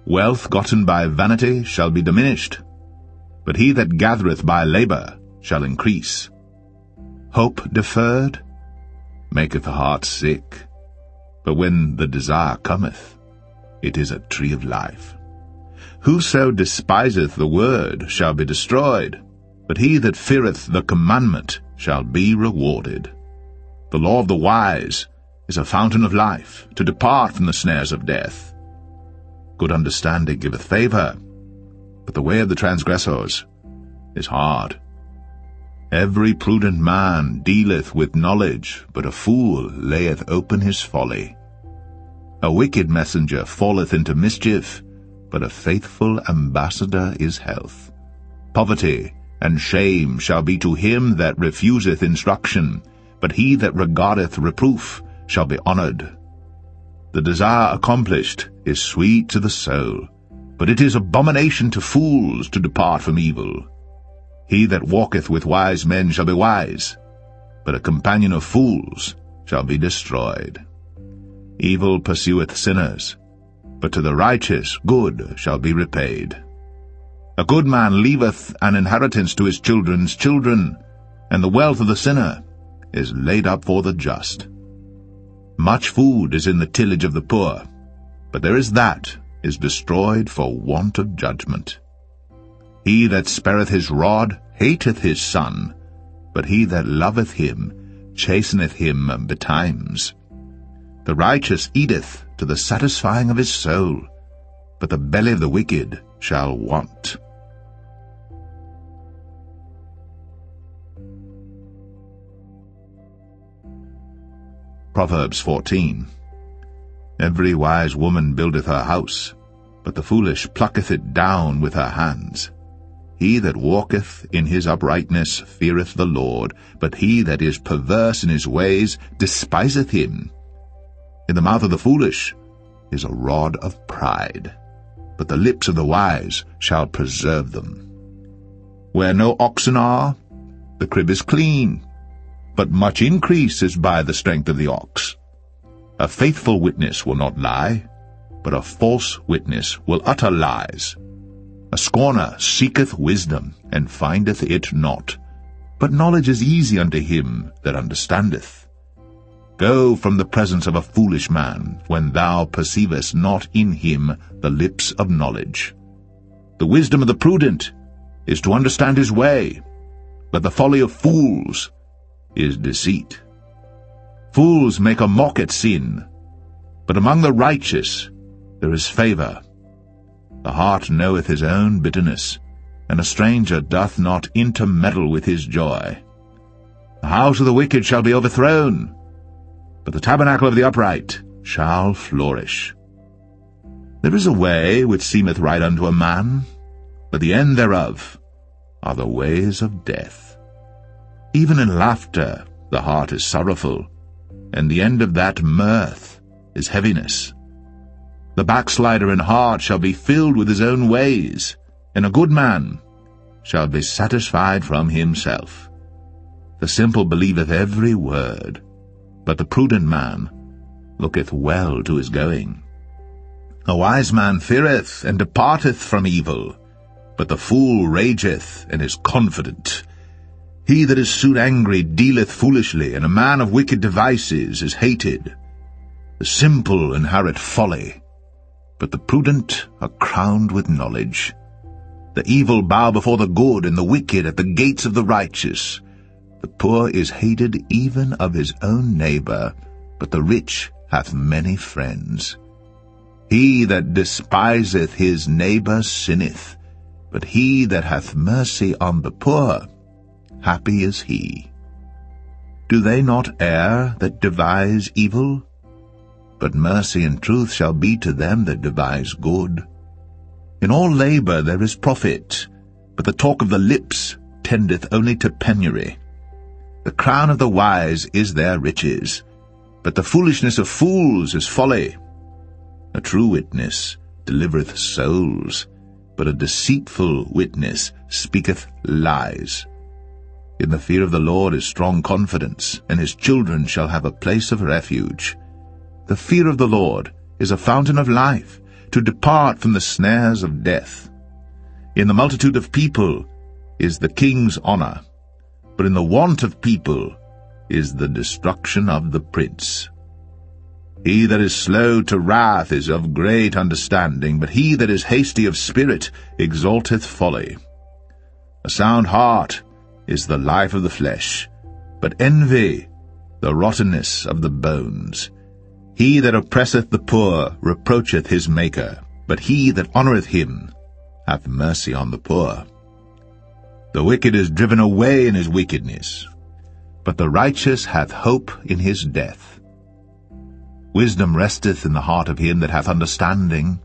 Speaker 1: Wealth gotten by vanity shall be diminished, but he that gathereth by labor shall increase. Hope deferred maketh the heart sick, but when the desire cometh, it is a tree of life. Whoso despiseth the word shall be destroyed, but he that feareth the commandment shall be rewarded. The law of the wise is a fountain of life, to depart from the snares of death. Good understanding giveth favor, but the way of the transgressors is hard. Every prudent man dealeth with knowledge, but a fool layeth open his folly. A wicked messenger falleth into mischief, but a faithful ambassador is health. Poverty and shame shall be to him that refuseth instruction, but he that regardeth reproof shall be honored. The desire accomplished is sweet to the soul, but it is abomination to fools to depart from evil. He that walketh with wise men shall be wise, but a companion of fools shall be destroyed. Evil pursueth sinners, but to the righteous good shall be repaid. A good man leaveth an inheritance to his children's children, and the wealth of the sinner is laid up for the just. Much food is in the tillage of the poor, but there is that is destroyed for want of judgment. He that spareth his rod hateth his son, but he that loveth him chasteneth him betimes. The righteous eateth to the satisfying of his soul, but the belly of the wicked shall want. Proverbs 14. Every wise woman buildeth her house, but the foolish plucketh it down with her hands. He that walketh in his uprightness feareth the Lord, but he that is perverse in his ways despiseth him. In the mouth of the foolish is a rod of pride, but the lips of the wise shall preserve them. Where no oxen are, the crib is clean, but much increase is by the strength of the ox. A faithful witness will not lie, but a false witness will utter lies. A scorner seeketh wisdom, and findeth it not, but knowledge is easy unto him that understandeth. Go from the presence of a foolish man, when thou perceivest not in him the lips of knowledge. The wisdom of the prudent is to understand his way, but the folly of fools is deceit. Fools make a mock at sin, but among the righteous there is favor. The heart knoweth his own bitterness, and a stranger doth not intermeddle with his joy. The house of the wicked shall be overthrown, but the tabernacle of the upright shall flourish. There is a way which seemeth right unto a man, but the end thereof are the ways of death. Even in laughter the heart is sorrowful, and the end of that mirth is heaviness. The backslider in heart shall be filled with his own ways, and a good man shall be satisfied from himself. The simple believeth every word, but the prudent man looketh well to his going. A wise man feareth and departeth from evil, but the fool rageth and is confident. He that is soon angry dealeth foolishly, and a man of wicked devices is hated. The simple inherit folly, but the prudent are crowned with knowledge. The evil bow before the good, and the wicked at the gates of the righteous. The poor is hated even of his own neighbor, but the rich hath many friends. He that despiseth his neighbor sinneth, but he that hath mercy on the poor, happy is he. Do they not err that devise evil? But mercy and truth shall be to them that devise good. In all labor there is profit, but the talk of the lips tendeth only to penury. The crown of the wise is their riches, but the foolishness of fools is folly. A true witness delivereth souls, but a deceitful witness speaketh lies. In the fear of the Lord is strong confidence, and his children shall have a place of refuge. The fear of the Lord is a fountain of life, to depart from the snares of death. In the multitude of people is the king's honor, but in the want of people is the destruction of the prince. He that is slow to wrath is of great understanding, but he that is hasty of spirit exalteth folly. A sound heart is the life of the flesh, but envy the rottenness of the bones. He that oppresseth the poor reproacheth his Maker, but he that honoureth him hath mercy on the poor. The wicked is driven away in his wickedness, but the righteous hath hope in his death. Wisdom resteth in the heart of him that hath understanding,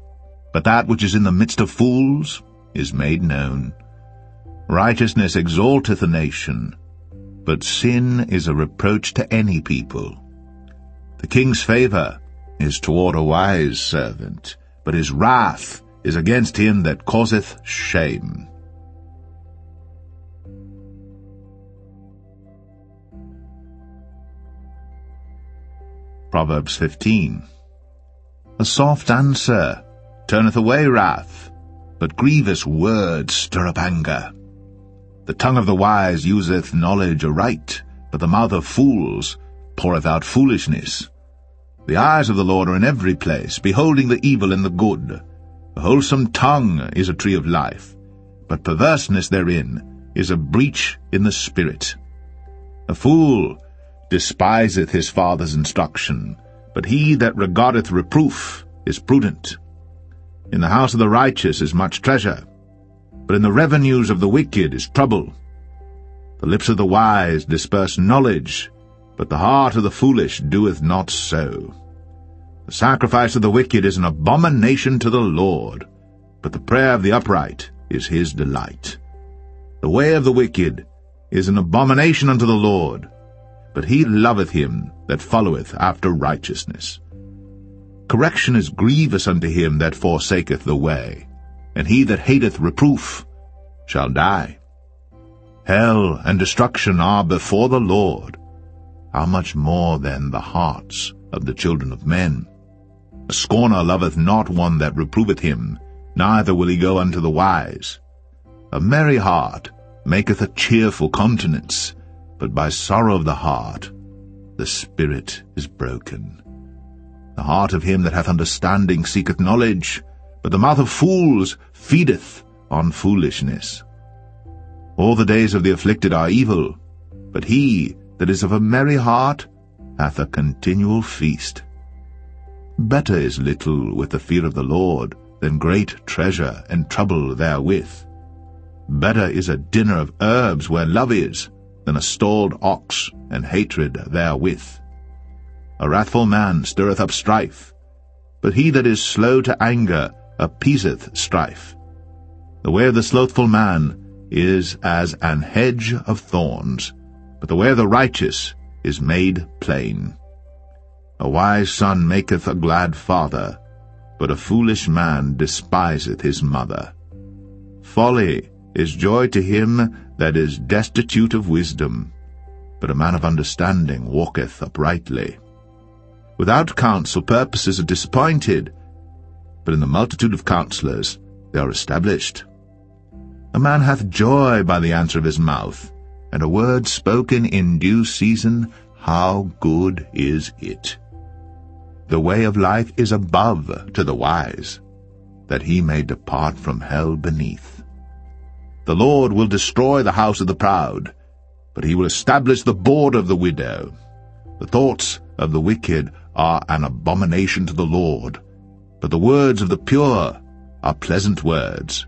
Speaker 1: but that which is in the midst of fools is made known. Righteousness exalteth a nation, but sin is a reproach to any people. The king's favour is toward a wise servant, but his wrath is against him that causeth shame. Proverbs 15. A soft answer turneth away wrath, but grievous words stir up anger. The tongue of the wise useth knowledge aright, but the mouth of fools poureth out foolishness. The eyes of the Lord are in every place, beholding the evil and the good. A wholesome tongue is a tree of life, but perverseness therein is a breach in the spirit. A fool despiseth his father's instruction, but he that regardeth reproof is prudent. In the house of the righteous is much treasure, but in the revenues of the wicked is trouble. The lips of the wise disperse knowledge, but the heart of the foolish doeth not so. The sacrifice of the wicked is an abomination to the Lord, but the prayer of the upright is his delight. The way of the wicked is an abomination unto the Lord, but he loveth him that followeth after righteousness. Correction is grievous unto him that forsaketh the way, and he that hateth reproof shall die. Hell and destruction are before the Lord. How much more then the hearts of the children of men? A scorner loveth not one that reproveth him, neither will he go unto the wise. A merry heart maketh a cheerful countenance, but by sorrow of the heart the spirit is broken. The heart of him that hath understanding seeketh knowledge, but the mouth of fools feedeth on foolishness. All the days of the afflicted are evil, but he that is of a merry heart hath a continual feast. Better is little with the fear of the Lord than great treasure and trouble therewith. Better is a dinner of herbs where love is, than a stalled ox and hatred therewith. A wrathful man stirreth up strife, but he that is slow to anger appeaseth strife. The way of the slothful man is as an hedge of thorns, but the way of the righteous is made plain. A wise son maketh a glad father, but a foolish man despiseth his mother. Folly is joy to him that is destitute of wisdom, but a man of understanding walketh uprightly. Without counsel purposes are disappointed, but in the multitude of counselors they are established. A man hath joy by the answer of his mouth, and a word spoken in due season, how good is it! The way of life is above to the wise, that he may depart from hell beneath. The Lord will destroy the house of the proud, but he will establish the board of the widow. The thoughts of the wicked are an abomination to the Lord, but the words of the pure are pleasant words.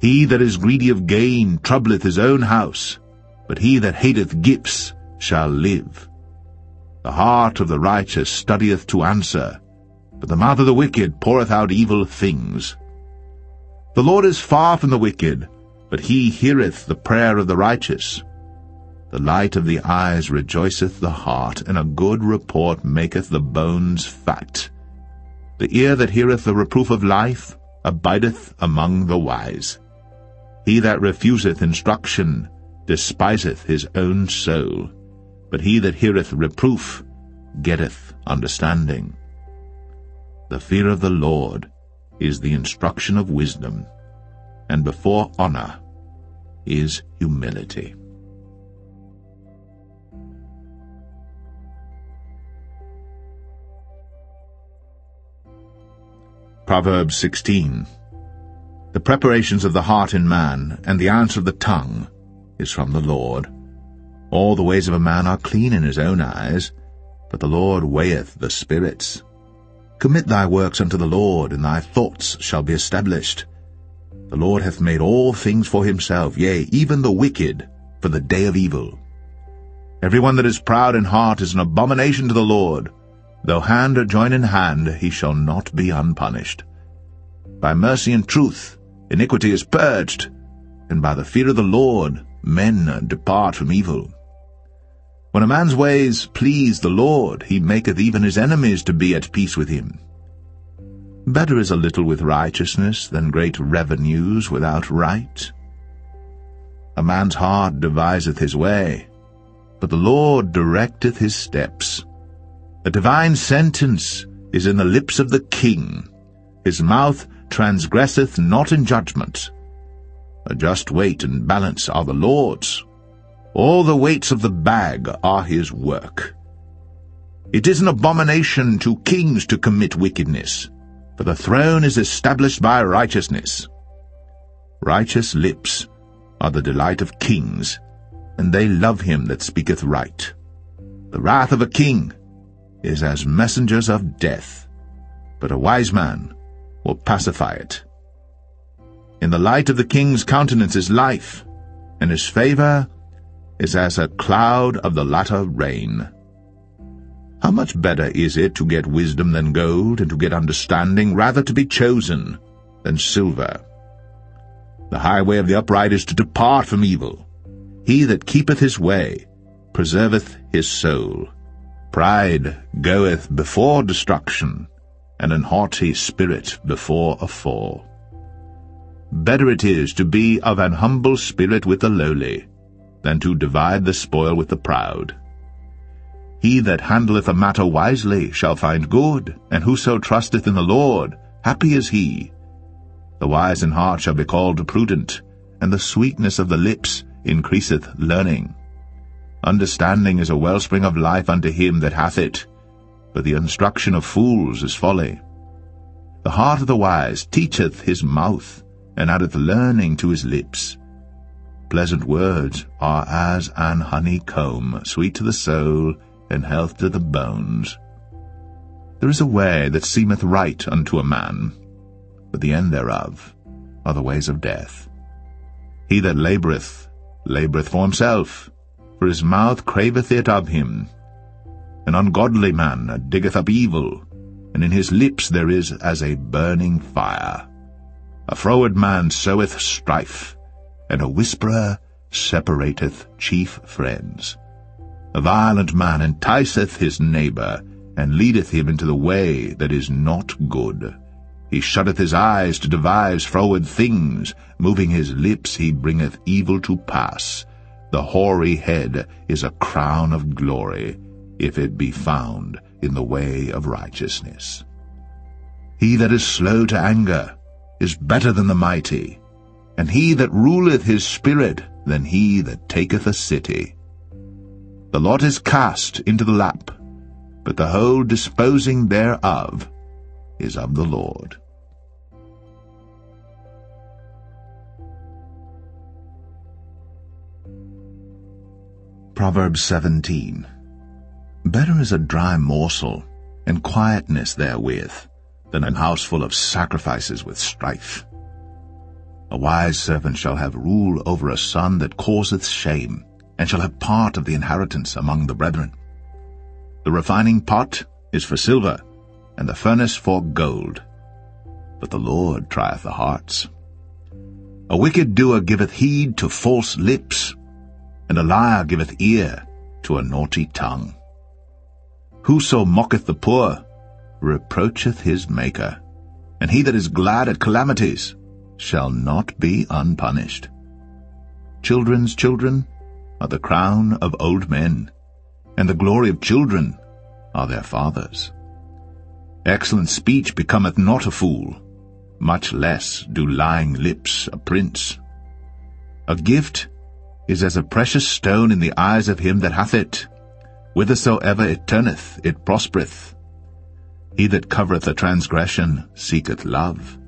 Speaker 1: He that is greedy of gain troubleth his own house, but he that hateth gifts shall live. The heart of the righteous studieth to answer, but the mouth of the wicked poureth out evil things. The Lord is far from the wicked, but he heareth the prayer of the righteous. The light of the eyes rejoiceth the heart, and a good report maketh the bones fat. The ear that heareth the reproof of life abideth among the wise. He that refuseth instruction despiseth his own soul, but he that heareth reproof getteth understanding. The fear of the Lord is the instruction of wisdom, and before honor is humility. Proverbs 16. The preparations of the heart in man, and the answer of the tongue, is from the Lord. All the ways of a man are clean in his own eyes, but the Lord weigheth the spirits. Commit thy works unto the Lord, and thy thoughts shall be established. The Lord hath made all things for himself, yea, even the wicked, for the day of evil. Every one that is proud in heart is an abomination to the Lord. Though hand join in hand, he shall not be unpunished. By mercy and truth iniquity is purged, and by the fear of the Lord men depart from evil. When a man's ways please the Lord, he maketh even his enemies to be at peace with him. Better is a little with righteousness than great revenues without right. A man's heart deviseth his way, but the Lord directeth his steps. A divine sentence is in the lips of the king. His mouth transgresseth not in judgment. A just weight and balance are the Lord's. All the weights of the bag are his work. It is an abomination to kings to commit wickedness, for the throne is established by righteousness. Righteous lips are the delight of kings, and they love him that speaketh right. The wrath of a king is as messengers of death, but a wise man will pacify it. In the light of the king's countenance is life, and his favor is as a cloud of the latter rain. How much better is it to get wisdom than gold, and to get understanding rather to be chosen than silver? The highway of the upright is to depart from evil. He that keepeth his way preserveth his soul. Pride goeth before destruction, and an haughty spirit before a fall. Better it is to be of an humble spirit with the lowly, than to divide the spoil with the proud. He that handleth a matter wisely shall find good, and whoso trusteth in the Lord, happy is he. The wise in heart shall be called prudent, and the sweetness of the lips increaseth learning. Understanding is a wellspring of life unto him that hath it, but the instruction of fools is folly. The heart of the wise teacheth his mouth, and addeth learning to his lips. Pleasant words are as an honeycomb, sweet to the soul, and health to the bones. There is a way that seemeth right unto a man, but the end thereof are the ways of death. He that laboureth for himself, for his mouth craveth it of him. An ungodly man diggeth up evil, and in his lips there is as a burning fire. A froward man soweth strife, and a whisperer separateth chief friends. A violent man enticeth his neighbour, and leadeth him into the way that is not good. He shutteth his eyes to devise froward things, moving his lips he bringeth evil to pass. The hoary head is a crown of glory, if it be found in the way of righteousness. He that is slow to anger is better than the mighty, and he that ruleth his spirit than he that taketh a city. The lot is cast into the lap, but the whole disposing thereof is of the Lord. Proverbs 17. Better is a dry morsel, and quietness therewith, than an house full of sacrifices with strife. A wise servant shall have rule over a son that causeth shame, and shall have part of the inheritance among the brethren. The refining pot is for silver, and the furnace for gold. But the Lord trieth the hearts. A wicked doer giveth heed to false lips, and a liar giveth ear to a naughty tongue. Whoso mocketh the poor reproacheth his Maker, and he that is glad at calamities shall not be unpunished. Children's children are the crown of old men, and the glory of children are their fathers. Excellent speech becometh not a fool, much less do lying lips a prince. A gift is as a precious stone in the eyes of him that hath it. Whithersoever it turneth, it prospereth. He that covereth a transgression seeketh love,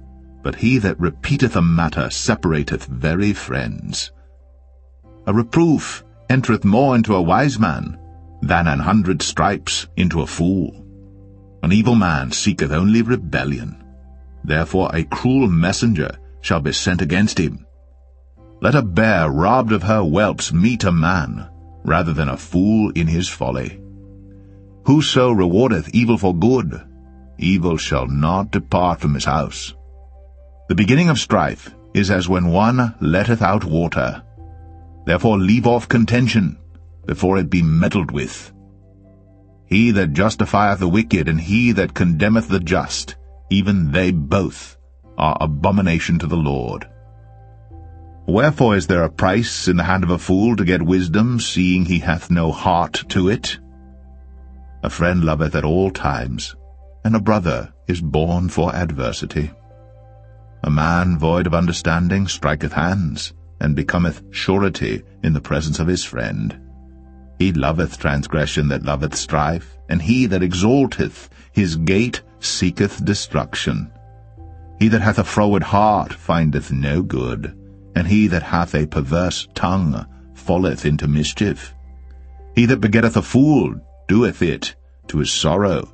Speaker 1: but he that repeateth a matter separateth very friends. A reproof entereth more into a wise man than 100 stripes into a fool. An evil man seeketh only rebellion. Therefore a cruel messenger shall be sent against him. Let a bear robbed of her whelps meet a man, rather than a fool in his folly. Whoso rewardeth evil for good, evil shall not depart from his house. The beginning of strife is as when one letteth out water. Therefore leave off contention, before it be meddled with. He that justifieth the wicked, and he that condemneth the just, even they both are abomination to the Lord. Wherefore is there a price in the hand of a fool to get wisdom, seeing he hath no heart to it? A friend loveth at all times, and a brother is born for adversity. A man void of understanding striketh hands, and becometh surety in the presence of his friend. He loveth transgression that loveth strife, and he that exalteth his gate seeketh destruction. He that hath a froward heart findeth no good, and he that hath a perverse tongue falleth into mischief. He that begetteth a fool doeth it to his sorrow,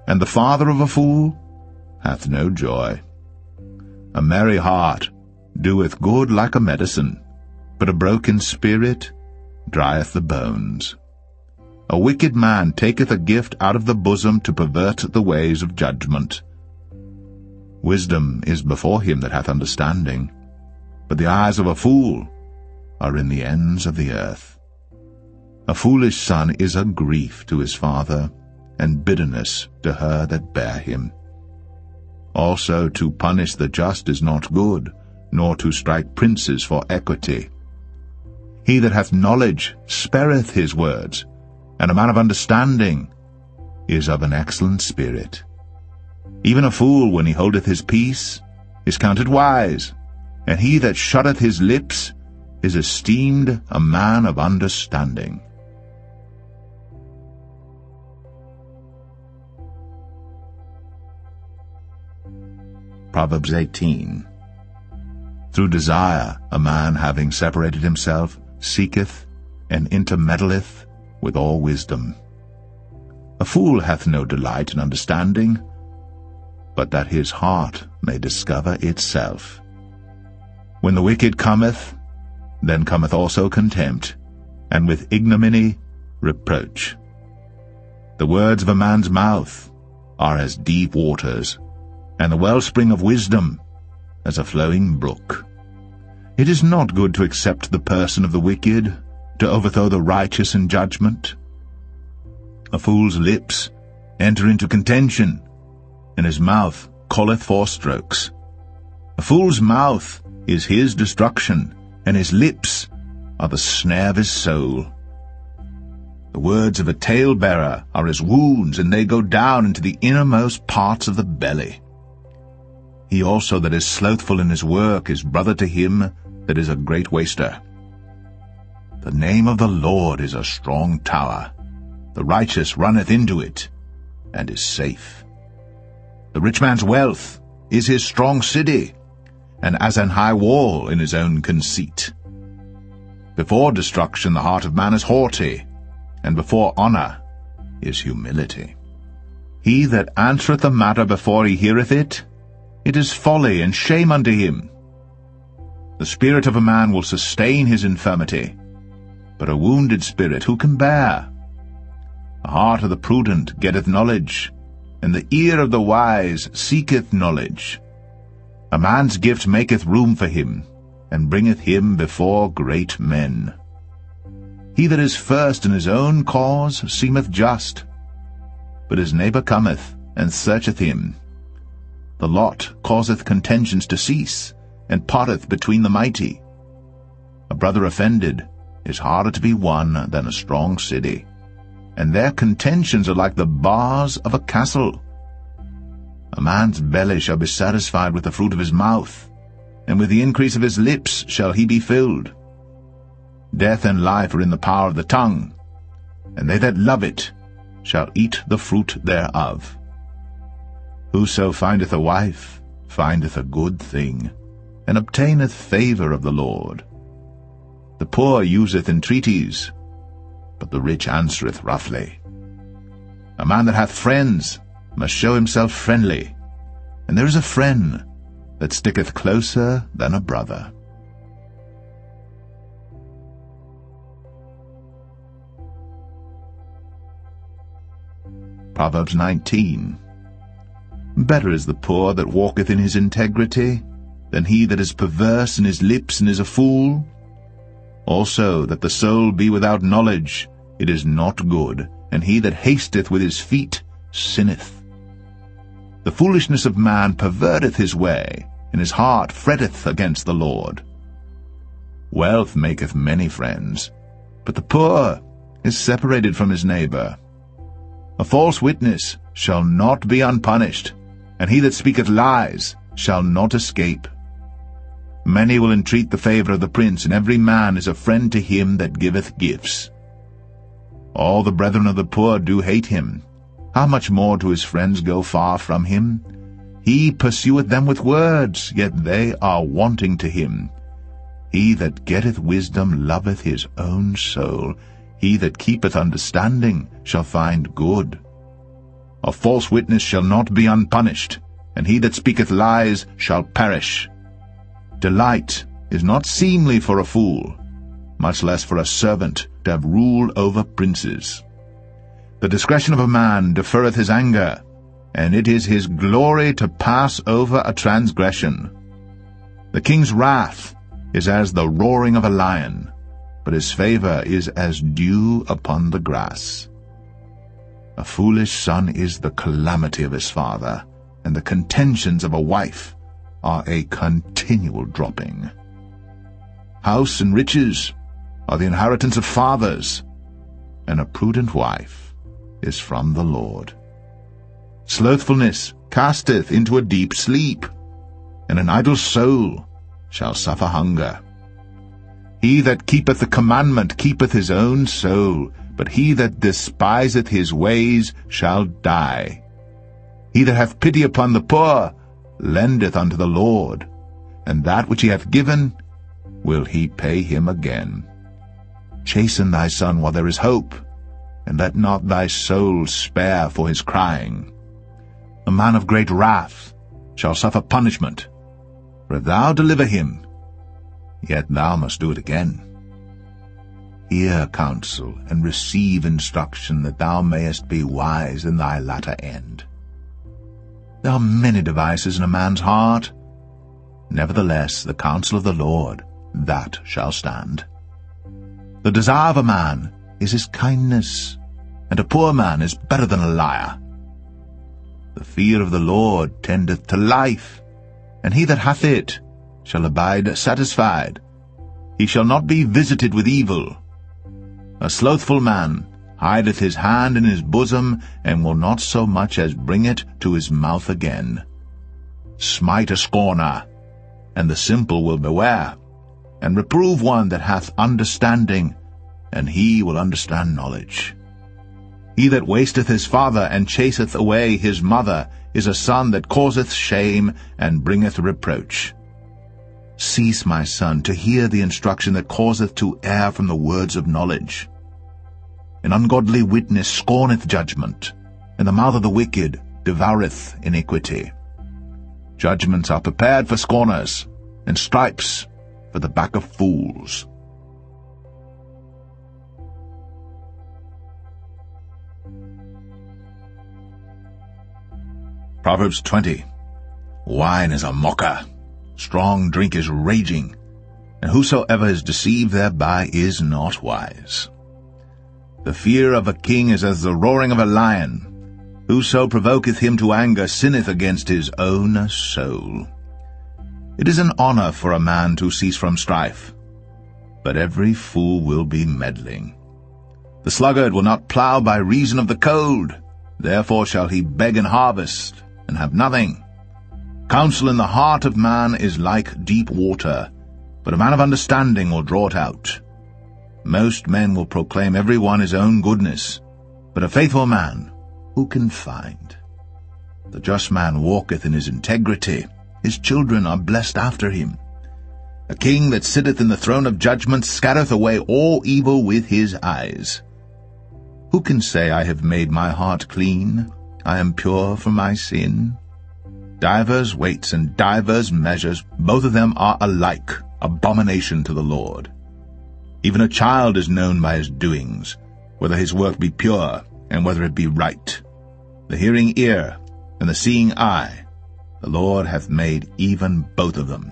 Speaker 1: and the father of a fool hath no joy. A merry heart doeth good like a medicine, but a broken spirit drieth the bones. A wicked man taketh a gift out of the bosom to pervert the ways of judgment. Wisdom is before him that hath understanding, but the eyes of a fool are in the ends of the earth. A foolish son is a grief to his father, and bitterness to her that bare him. Also to punish the just is not good, nor to strike princes for equity. He that hath knowledge spareth his words, and a man of understanding is of an excellent spirit. Even a fool, when he holdeth his peace, is counted wise, and he that shutteth his lips is esteemed a man of understanding. Proverbs 18. Through desire a man, having separated himself, seeketh and intermeddleth with all wisdom. A fool hath no delight in understanding, but that his heart may discover itself. When the wicked cometh, then cometh also contempt, and with ignominy reproach. The words of a man's mouth are as deep waters, and the wellspring of wisdom as a flowing brook. It is not good to accept the person of the wicked, to overthrow the righteous in judgment. A fool's lips enter into contention, and his mouth calleth for strokes. A fool's mouth is his destruction, and his lips are the snare of his soul. The words of a talebearer are as wounds, and they go down into the innermost parts of the belly. He also that is slothful in his work is brother to him that is a great waster, The name of the Lord is a strong tower. The righteous runneth into it, and is safe. The rich man's wealth is his strong city, and as an high wall in his own conceit. Before destruction the heart of man is haughty, and before honor is humility. He that answereth a matter before he heareth it, it is folly and shame unto him. The spirit of a man will sustain his infirmity, but a wounded spirit who can bear? The heart of the prudent getteth knowledge, and the ear of the wise seeketh knowledge. A man's gift maketh room for him, and bringeth him before great men. He that is first in his own cause seemeth just, but his neighbor cometh and searcheth him. The lot causeth contentions to cease, and parteth between the mighty. A brother offended is harder to be won than a strong city, and their contentions are like the bars of a castle. A man's belly shall be satisfied with the fruit of his mouth, and with the increase of his lips shall he be filled. Death and life are in the power of the tongue, and they that love it shall eat the fruit thereof. Whoso findeth a wife findeth a good thing, and obtaineth favour of the Lord. The poor useth entreaties, but the rich answereth roughly. A man that hath friends must show himself friendly, and there is a friend that sticketh closer than a brother. Proverbs 19. Better is the poor that walketh in his integrity than he that is perverse in his lips and is a fool. Also that the soul be without knowledge, it is not good, and he that hasteth with his feet sinneth. The foolishness of man perverteth his way, and his heart fretteth against the Lord. Wealth maketh many friends, but the poor is separated from his neighbor. A false witness shall not be unpunished, and he that speaketh lies shall not escape. Many will entreat the favour of the prince, and every man is a friend to him that giveth gifts. All the brethren of the poor do hate him. How much more do his friends go far from him? He pursueth them with words, yet they are wanting to him. He that getteth wisdom loveth his own soul. He that keepeth understanding shall find good. A false witness shall not be unpunished, and he that speaketh lies shall perish. Delight is not seemly for a fool, much less for a servant to have rule over princes. The discretion of a man deferreth his anger, and it is his glory to pass over a transgression. The king's wrath is as the roaring of a lion, but his favour is as dew upon the grass. A foolish son is the calamity of his father, and the contentions of a wife are a continual dropping. House and riches are the inheritance of fathers, and a prudent wife is from the Lord. Slothfulness casteth into a deep sleep, and an idle soul shall suffer hunger. He that keepeth the commandment keepeth his own soul, but he that despiseth his ways shall die. He that hath pity upon the poor lendeth unto the Lord, and that which he hath given will he pay him again. Chasten thy son while there is hope, and let not thy soul spare for his crying. A man of great wrath shall suffer punishment, for if thou deliver him, yet thou must do it again. Hear counsel, and receive instruction, that thou mayest be wise in thy latter end. There are many devices in a man's heart. Nevertheless, the counsel of the Lord, that shall stand. The desire of a man is his kindness, and a poor man is better than a liar. The fear of the Lord tendeth to life, and he that hath it shall abide satisfied. He shall not be visited with evil. A slothful man hideth his hand in his bosom, and will not so much as bring it to his mouth again. Smite a scorner, and the simple will beware, and reprove one that hath understanding, and he will understand knowledge. He that wasteth his father, and chaseth away his mother, is a son that causeth shame, and bringeth reproach. Cease, my son, to hear the instruction that causeth to err from the words of knowledge. An ungodly witness scorneth judgment, and the mouth of the wicked devoureth iniquity. Judgments are prepared for scorners, and stripes for the back of fools. Proverbs 20. Wine is a mocker, strong drink is raging, and whosoever is deceived thereby is not wise. The fear of a king is as the roaring of a lion. Whoso provoketh him to anger sinneth against his own soul. It is an honor for a man to cease from strife, but every fool will be meddling. The sluggard will not plow by reason of the cold, therefore shall he beg in harvest, and have nothing. Counsel in the heart of man is like deep water, but a man of understanding will draw it out. Most men will proclaim every one his own goodness, but a faithful man who can find? The just man walketh in his integrity, his children are blessed after him. A king that sitteth in the throne of judgment scattereth away all evil with his eyes. Who can say, I have made my heart clean, I am pure from my sin? Divers weights and divers measures, both of them are alike, abomination to the Lord. Even a child is known by his doings, whether his work be pure, and whether it be right. The hearing ear and the seeing eye, the Lord hath made even both of them.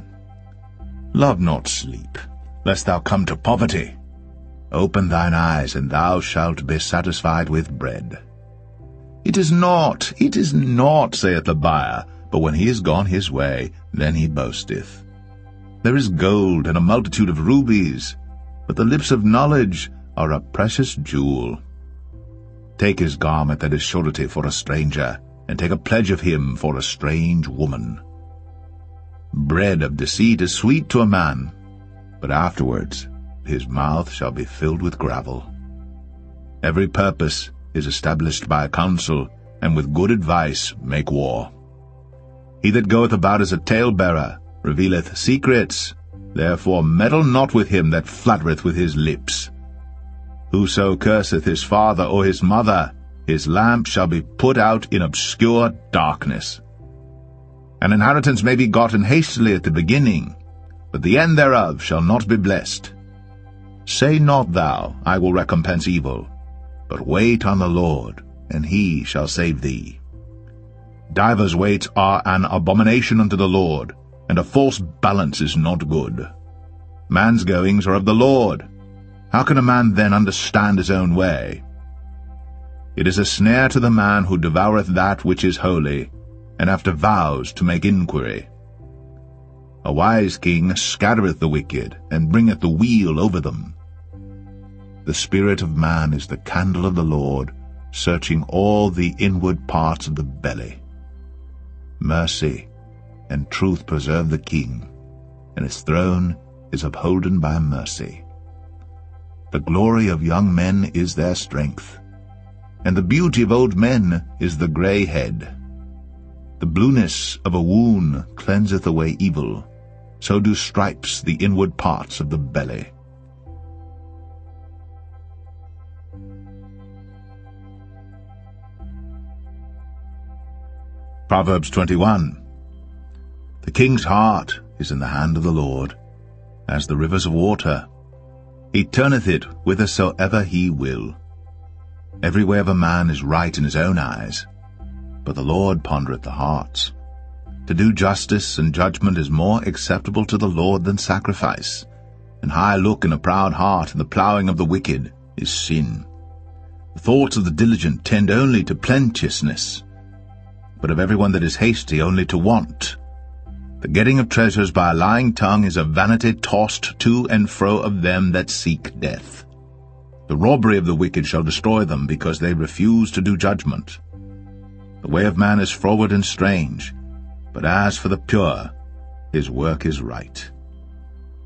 Speaker 1: Love not sleep, lest thou come to poverty. Open thine eyes, and thou shalt be satisfied with bread. It is not, saith the buyer, but when he is gone his way, then he boasteth. There is gold and a multitude of rubies, but the lips of knowledge are a precious jewel. Take his garment that is surety for a stranger, and take a pledge of him for a strange woman. Bread of deceit is sweet to a man, but afterwards his mouth shall be filled with gravel. Every purpose is established by a counsel, and with good advice make war. He that goeth about as a talebearer revealeth secrets, therefore meddle not with him that flattereth with his lips. Whoso curseth his father or his mother, his lamp shall be put out in obscure darkness. An inheritance may be gotten hastily at the beginning, but the end thereof shall not be blessed. Say not thou, I will recompense evil, but wait on the Lord, and he shall save thee. Divers weights are an abomination unto the Lord, and a false balance is not good. Man's goings are of the Lord. How can a man then understand his own way? It is a snare to the man who devoureth that which is holy, and after vows to make inquiry. A wise king scattereth the wicked, and bringeth the weal over them. The spirit of man is the candle of the Lord, searching all the inward parts of the belly. Mercy and truth preserve the king, and his throne is upholden by mercy. The glory of young men is their strength, and the beauty of old men is the grey head. The blueness of a wound cleanseth away evil, so do stripes the inward parts of the belly. Proverbs 21. The king's heart is in the hand of the Lord, as the rivers of water. He turneth it whithersoever he will. Every way of a man is right in his own eyes, but the Lord pondereth the hearts. To do justice and judgment is more acceptable to the Lord than sacrifice, and high look in a proud heart and the plowing of the wicked is sin. The thoughts of the diligent tend only to plenteousness, but of every one that is hasty only to want. The getting of treasures by a lying tongue is a vanity tossed to and fro of them that seek death. The robbery of the wicked shall destroy them, because they refuse to do judgment. The way of man is froward and strange, but as for the pure, his work is right.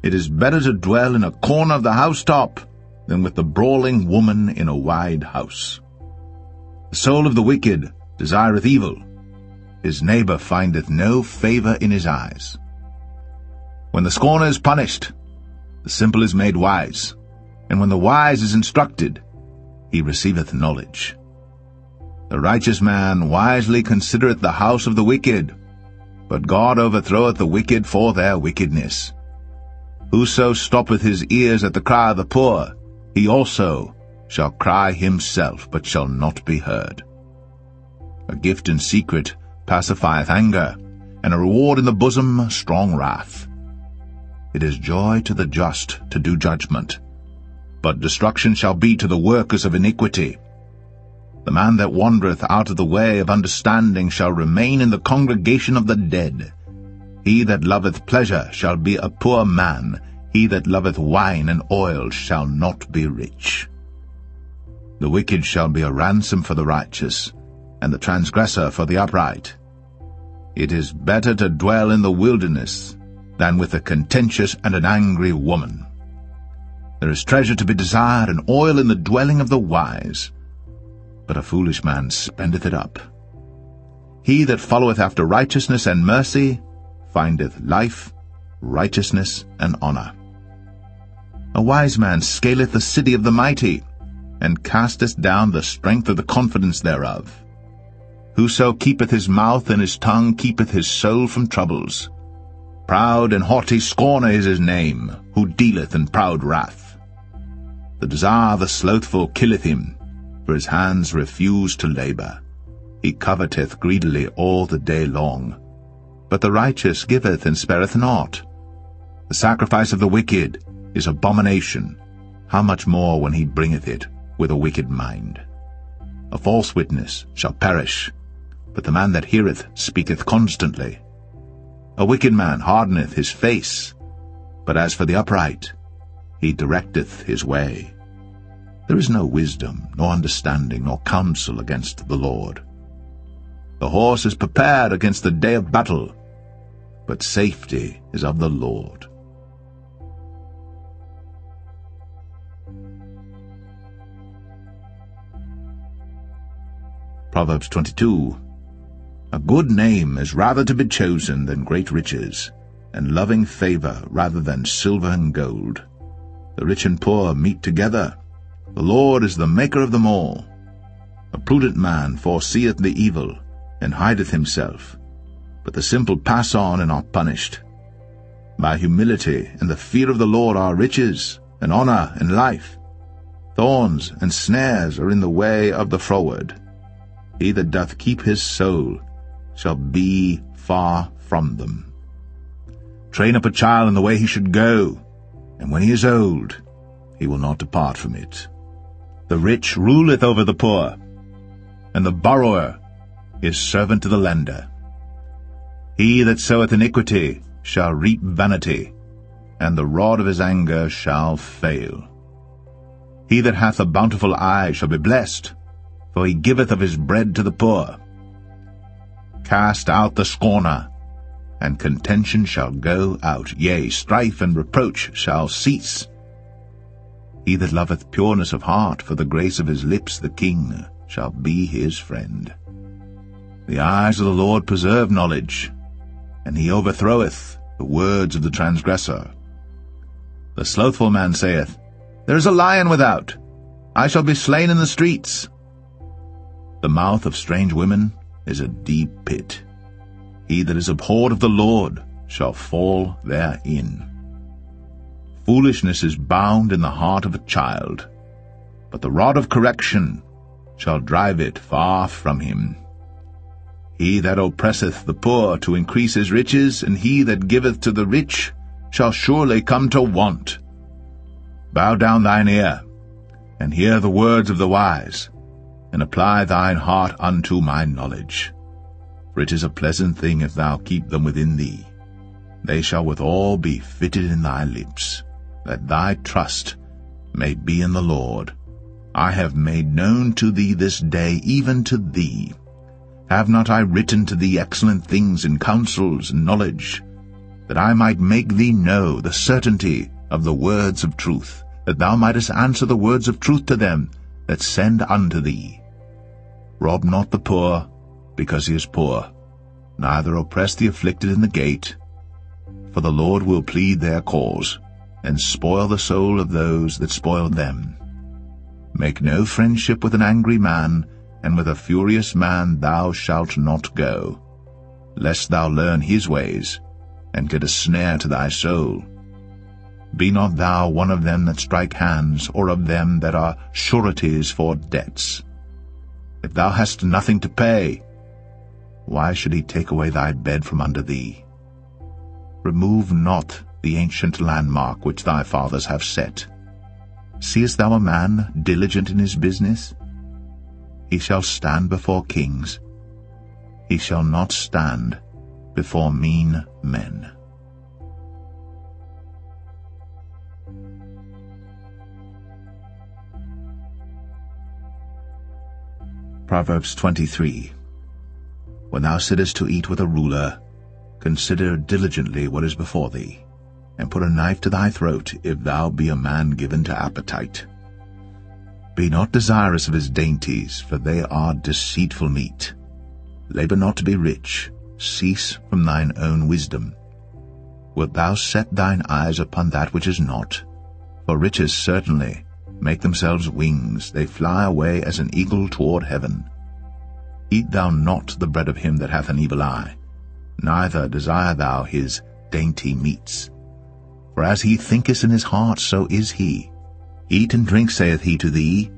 Speaker 1: It is better to dwell in a corner of the housetop than with the brawling woman in a wide house. The soul of the wicked desireth evil. His neighbor findeth no favor in his eyes. When the scorner is punished, the simple is made wise, and when the wise is instructed, he receiveth knowledge. The righteous man wisely considereth the house of the wicked, but God overthroweth the wicked for their wickedness. Whoso stoppeth his ears at the cry of the poor, he also shall cry himself, but shall not be heard. A gift in secret pacifieth anger, and a reward in the bosom strong wrath. It is joy to the just to do judgment, but destruction shall be to the workers of iniquity. The man that wandereth out of the way of understanding shall remain in the congregation of the dead. He that loveth pleasure shall be a poor man. He that loveth wine and oil shall not be rich. The wicked shall be a ransom for the righteous, and the transgressor for the upright. It is better to dwell in the wilderness than with a contentious and an angry woman. There is treasure to be desired and oil in the dwelling of the wise, but a foolish man spendeth it up. He that followeth after righteousness and mercy findeth life, righteousness, and honor. A wise man scaleth the city of the mighty, and casteth down the strength of the confidence thereof. Whoso keepeth his mouth and his tongue keepeth his soul from troubles. Proud and haughty scorner is his name, who dealeth in proud wrath. The desire of the slothful killeth him, for his hands refuse to labor. He coveteth greedily all the day long. But the righteous giveth and spareth not. The sacrifice of the wicked is abomination. How much more when he bringeth it with a wicked mind? A false witness shall perish, but the man that heareth speaketh constantly. A wicked man hardeneth his face, but as for the upright, he directeth his way. There is no wisdom, nor understanding, nor counsel against the Lord. The horse is prepared against the day of battle, but safety is of the Lord. Proverbs 22. A good name is rather to be chosen than great riches, and loving favor rather than silver and gold. The rich and poor meet together. The Lord is the maker of them all. A prudent man foreseeth the evil, and hideth himself, but the simple pass on and are punished. By humility and the fear of the Lord are riches, and honor, and life. Thorns and snares are in the way of the froward. He that doth keep his soul shall be far from them. Train up a child in the way he should go, and when he is old, he will not depart from it. The rich ruleth over the poor, and the borrower is servant to the lender. He that soweth iniquity shall reap vanity, and the rod of his anger shall fail. He that hath a bountiful eye shall be blessed, for he giveth of his bread to the poor. Cast out the scorner, and contention shall go out, yea, strife and reproach shall cease. He that loveth pureness of heart, for the grace of his lips the king shall be his friend. The eyes of the Lord preserve knowledge, and he overthroweth the words of the transgressor. The slothful man saith, There is a lion without, I shall be slain in the streets. The mouth of strange women is a deep pit. He that is abhorred of the Lord shall fall therein. Foolishness is bound in the heart of a child, but the rod of correction shall drive it far from him. He that oppresseth the poor to increase his riches, and he that giveth to the rich shall surely come to want. Bow down thine ear, and hear the words of the wise, and apply thine heart unto my knowledge. For it is a pleasant thing if thou keep them within thee. They shall withal be fitted in thy lips, that thy trust may be in the Lord. I have made known to thee this day, even to thee. Have not I written to thee excellent things in counsels and knowledge, that I might make thee know the certainty of the words of truth, that thou mightest answer the words of truth to them that send unto thee. Rob not the poor, because he is poor, neither oppress the afflicted in the gate, for the Lord will plead their cause, and spoil the soul of those that spoil them. Make no friendship with an angry man, and with a furious man thou shalt not go, lest thou learn his ways, and get a snare to thy soul. Be not thou one of them that strike hands, or of them that are sureties for debts. If thou hast nothing to pay, why should he take away thy bed from under thee? Remove not the ancient landmark which thy fathers have set. Seest thou a man diligent in his business? He shall stand before kings. He shall not stand before mean men. Proverbs 23. When thou sittest to eat with a ruler, consider diligently what is before thee, and put a knife to thy throat, if thou be a man given to appetite. Be not desirous of his dainties, for they are deceitful meat. Labor not to be rich, cease from thine own wisdom. Wilt thou set thine eyes upon that which is not? For riches certainly make themselves wings, they fly away as an eagle toward heaven. Eat thou not the bread of him that hath an evil eye, neither desire thou his dainty meats. For as he thinketh in his heart, so is he. Eat and drink, saith he to thee,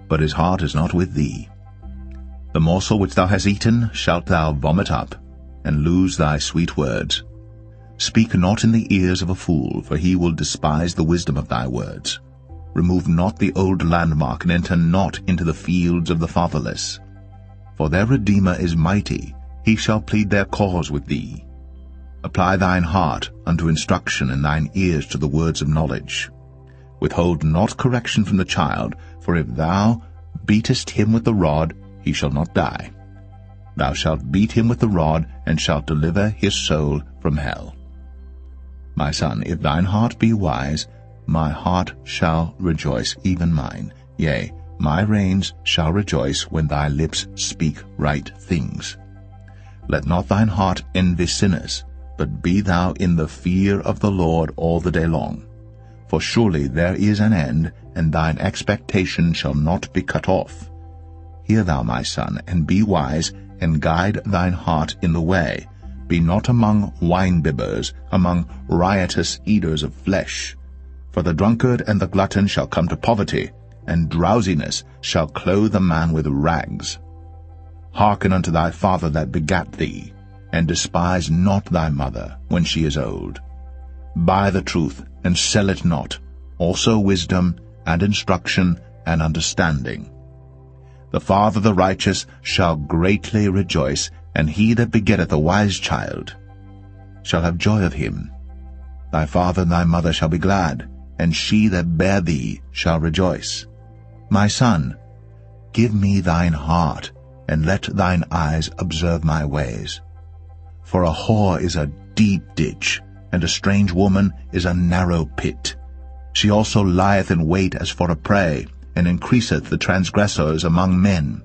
Speaker 1: but his heart is not with thee. The morsel which thou hast eaten shalt thou vomit up, and lose thy sweet words. Speak not in the ears of a fool, for he will despise the wisdom of thy words. Remove not the old landmark, and enter not into the fields of the fatherless. For their Redeemer is mighty, he shall plead their cause with thee. Apply thine heart unto instruction, and thine ears to the words of knowledge. Withhold not correction from the child, for if thou beatest him with the rod, he shall not die. Thou shalt beat him with the rod, and shalt deliver his soul from hell. My son, if thine heart be wise, my heart shall rejoice, even mine. Yea, my reins shall rejoice when thy lips speak right things. Let not thine heart envy sinners, but be thou in the fear of the Lord all the day long. For surely there is an end, and thine expectation shall not be cut off. Hear thou, my son, and be wise, and guide thine heart in the way. Be not among wine-bibbers, among riotous eaters of flesh. For the drunkard and the glutton shall come to poverty, and drowsiness shall clothe a man with rags. Hearken unto thy father that begat thee, and despise not thy mother when she is old. Buy the truth, and sell it not, also wisdom, and instruction, and understanding. The father of the righteous shall greatly rejoice, and he that begetteth a wise child shall have joy of him. Thy father and thy mother shall be glad, and she that bare thee shall rejoice. My son, give me thine heart, and let thine eyes observe my ways. For a whore is a deep ditch, and a strange woman is a narrow pit. She also lieth in wait as for a prey, and increaseth the transgressors among men.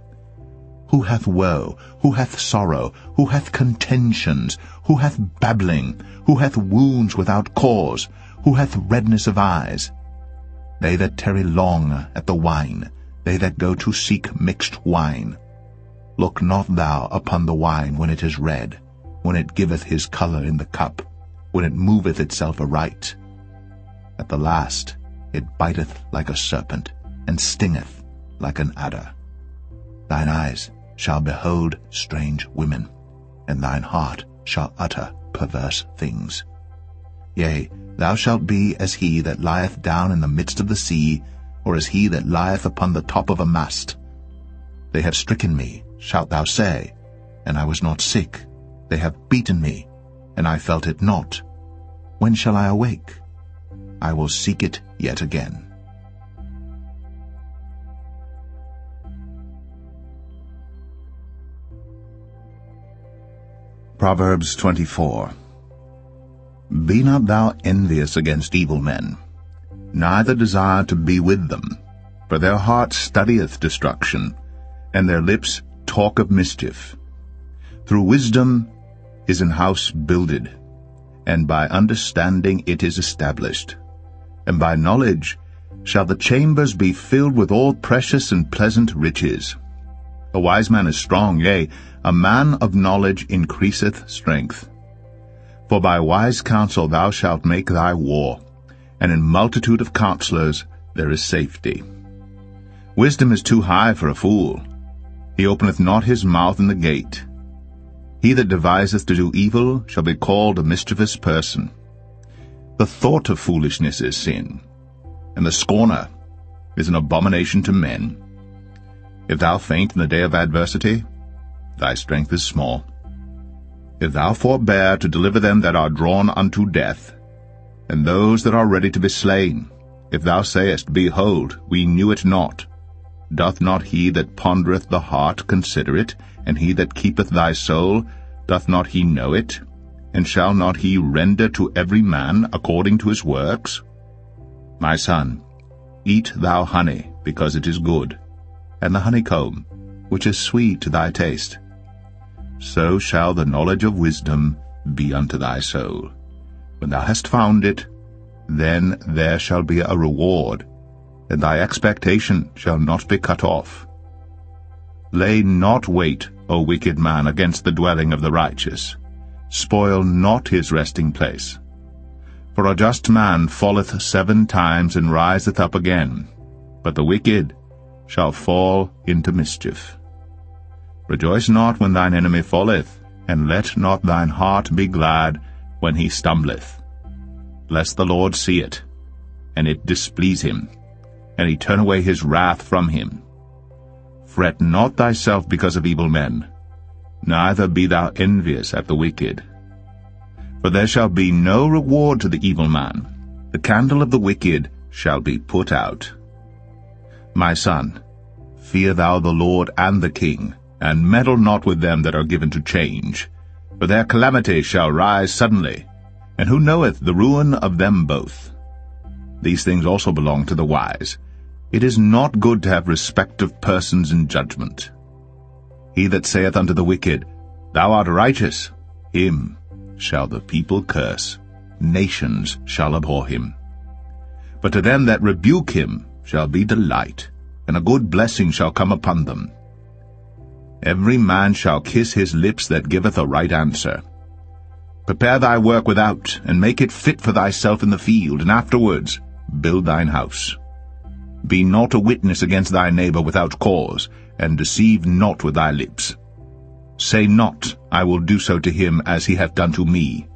Speaker 1: Who hath woe? Who hath sorrow? Who hath contentions? Who hath babbling? Who hath wounds without cause? Who hath redness of eyes? They that tarry long at the wine, they that go to seek mixed wine. Look not thou upon the wine when it is red, when it giveth his colour in the cup, when it moveth itself aright. At the last it biteth like a serpent, and stingeth like an adder. Thine eyes shall behold strange women, and thine heart shall utter perverse things. Yea, thou shalt be as he that lieth down in the midst of the sea, or as he that lieth upon the top of a mast. They have stricken me, shalt thou say, and I was not sick. They have beaten me, and I felt it not. When shall I awake? I will seek it yet again. Proverbs 24. Be not thou envious against evil men, neither desire to be with them. For their heart studieth destruction, and their lips talk of mischief. Through wisdom is an house builded, and by understanding it is established. And by knowledge shall the chambers be filled with all precious and pleasant riches. A wise man is strong, yea, a man of knowledge increaseth strength. For by wise counsel thou shalt make thy war, and in multitude of counselors there is safety. Wisdom is too high for a fool. He openeth not his mouth in the gate. He that deviseth to do evil shall be called a mischievous person. The thought of foolishness is sin, and the scorner is an abomination to men. If thou faint in the day of adversity, thy strength is small. If thou forbear to deliver them that are drawn unto death, and those that are ready to be slain, if thou sayest, Behold, we knew it not, doth not he that pondereth the heart consider it, and he that keepeth thy soul, doth not he know it? And shall not he render to every man according to his works? My son, eat thou honey, because it is good, and the honeycomb, which is sweet to thy taste. So shall the knowledge of wisdom be unto thy soul. When thou hast found it, then there shall be a reward, and thy expectation shall not be cut off. Lay not wait, O wicked man, against the dwelling of the righteous. Spoil not his resting place. For a just man falleth 7 times and riseth up again, but the wicked shall fall into mischief. Rejoice not when thine enemy falleth, and let not thine heart be glad when he stumbleth. Lest the Lord see it, and it displease him, and he turn away his wrath from him. Fret not thyself because of evil men, neither be thou envious at the wicked. For there shall be no reward to the evil man. The candle of the wicked shall be put out. My son, fear thou the Lord and the king, and meddle not with them that are given to change. For their calamity shall rise suddenly, and who knoweth the ruin of them both? These things also belong to the wise. It is not good to have respect of persons in judgment. He that saith unto the wicked, Thou art righteous, him shall the people curse, nations shall abhor him. But to them that rebuke him shall be delight, and a good blessing shall come upon them. Every man shall kiss his lips that giveth a right answer. Prepare thy work without, and make it fit for thyself in the field, and afterwards build thine house. Be not a witness against thy neighbor without cause, and deceive not with thy lips. Say not, I will do so to him as he hath done to me.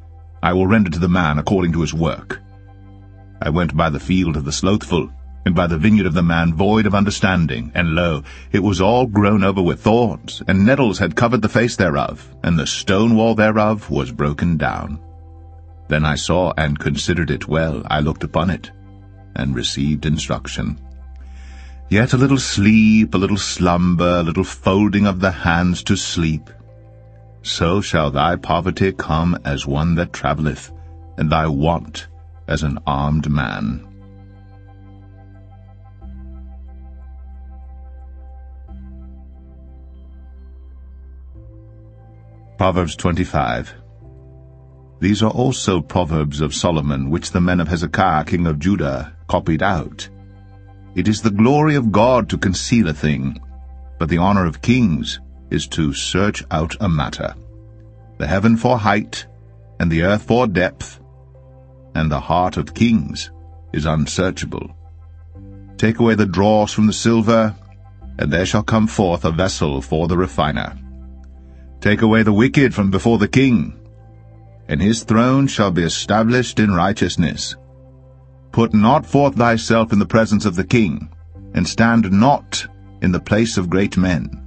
Speaker 1: I will render to the man according to his work. I went by the field of the slothful, and by the vineyard of the man void of understanding, and lo, it was all grown over with thorns, and nettles had covered the face thereof, and the stone wall thereof was broken down. Then I saw and considered it well, I looked upon it, and received instruction. Yet a little sleep, a little slumber, a little folding of the hands to sleep. So shall thy poverty come as one that travelleth, and thy want as an armed man. Proverbs 25. These are also proverbs of Solomon, which the men of Hezekiah king of Judah copied out. It is the glory of God to conceal a thing, but the honor of kings is to search out a matter. The heaven for height, and the earth for depth, and the heart of kings is unsearchable. Take away the dross from the silver, and there shall come forth a vessel for the refiner. Take away the wicked from before the king, and his throne shall be established in righteousness. Put not forth thyself in the presence of the king, and stand not in the place of great men.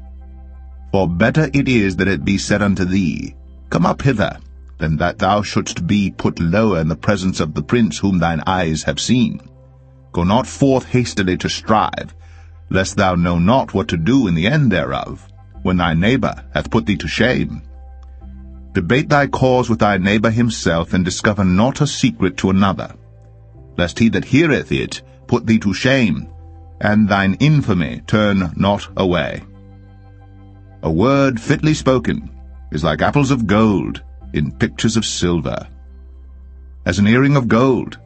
Speaker 1: For better it is that it be said unto thee, Come up hither, than that thou shouldst be put lower in the presence of the prince whom thine eyes have seen. Go not forth hastily to strive, lest thou know not what to do in the end thereof, when thy neighbor hath put thee to shame. Debate thy cause with thy neighbor himself, and discover not a secret to another. lest he that heareth it put thee to shame, and thine infamy turn not away. A word fitly spoken is like apples of gold in pictures of silver. As an earring of gold,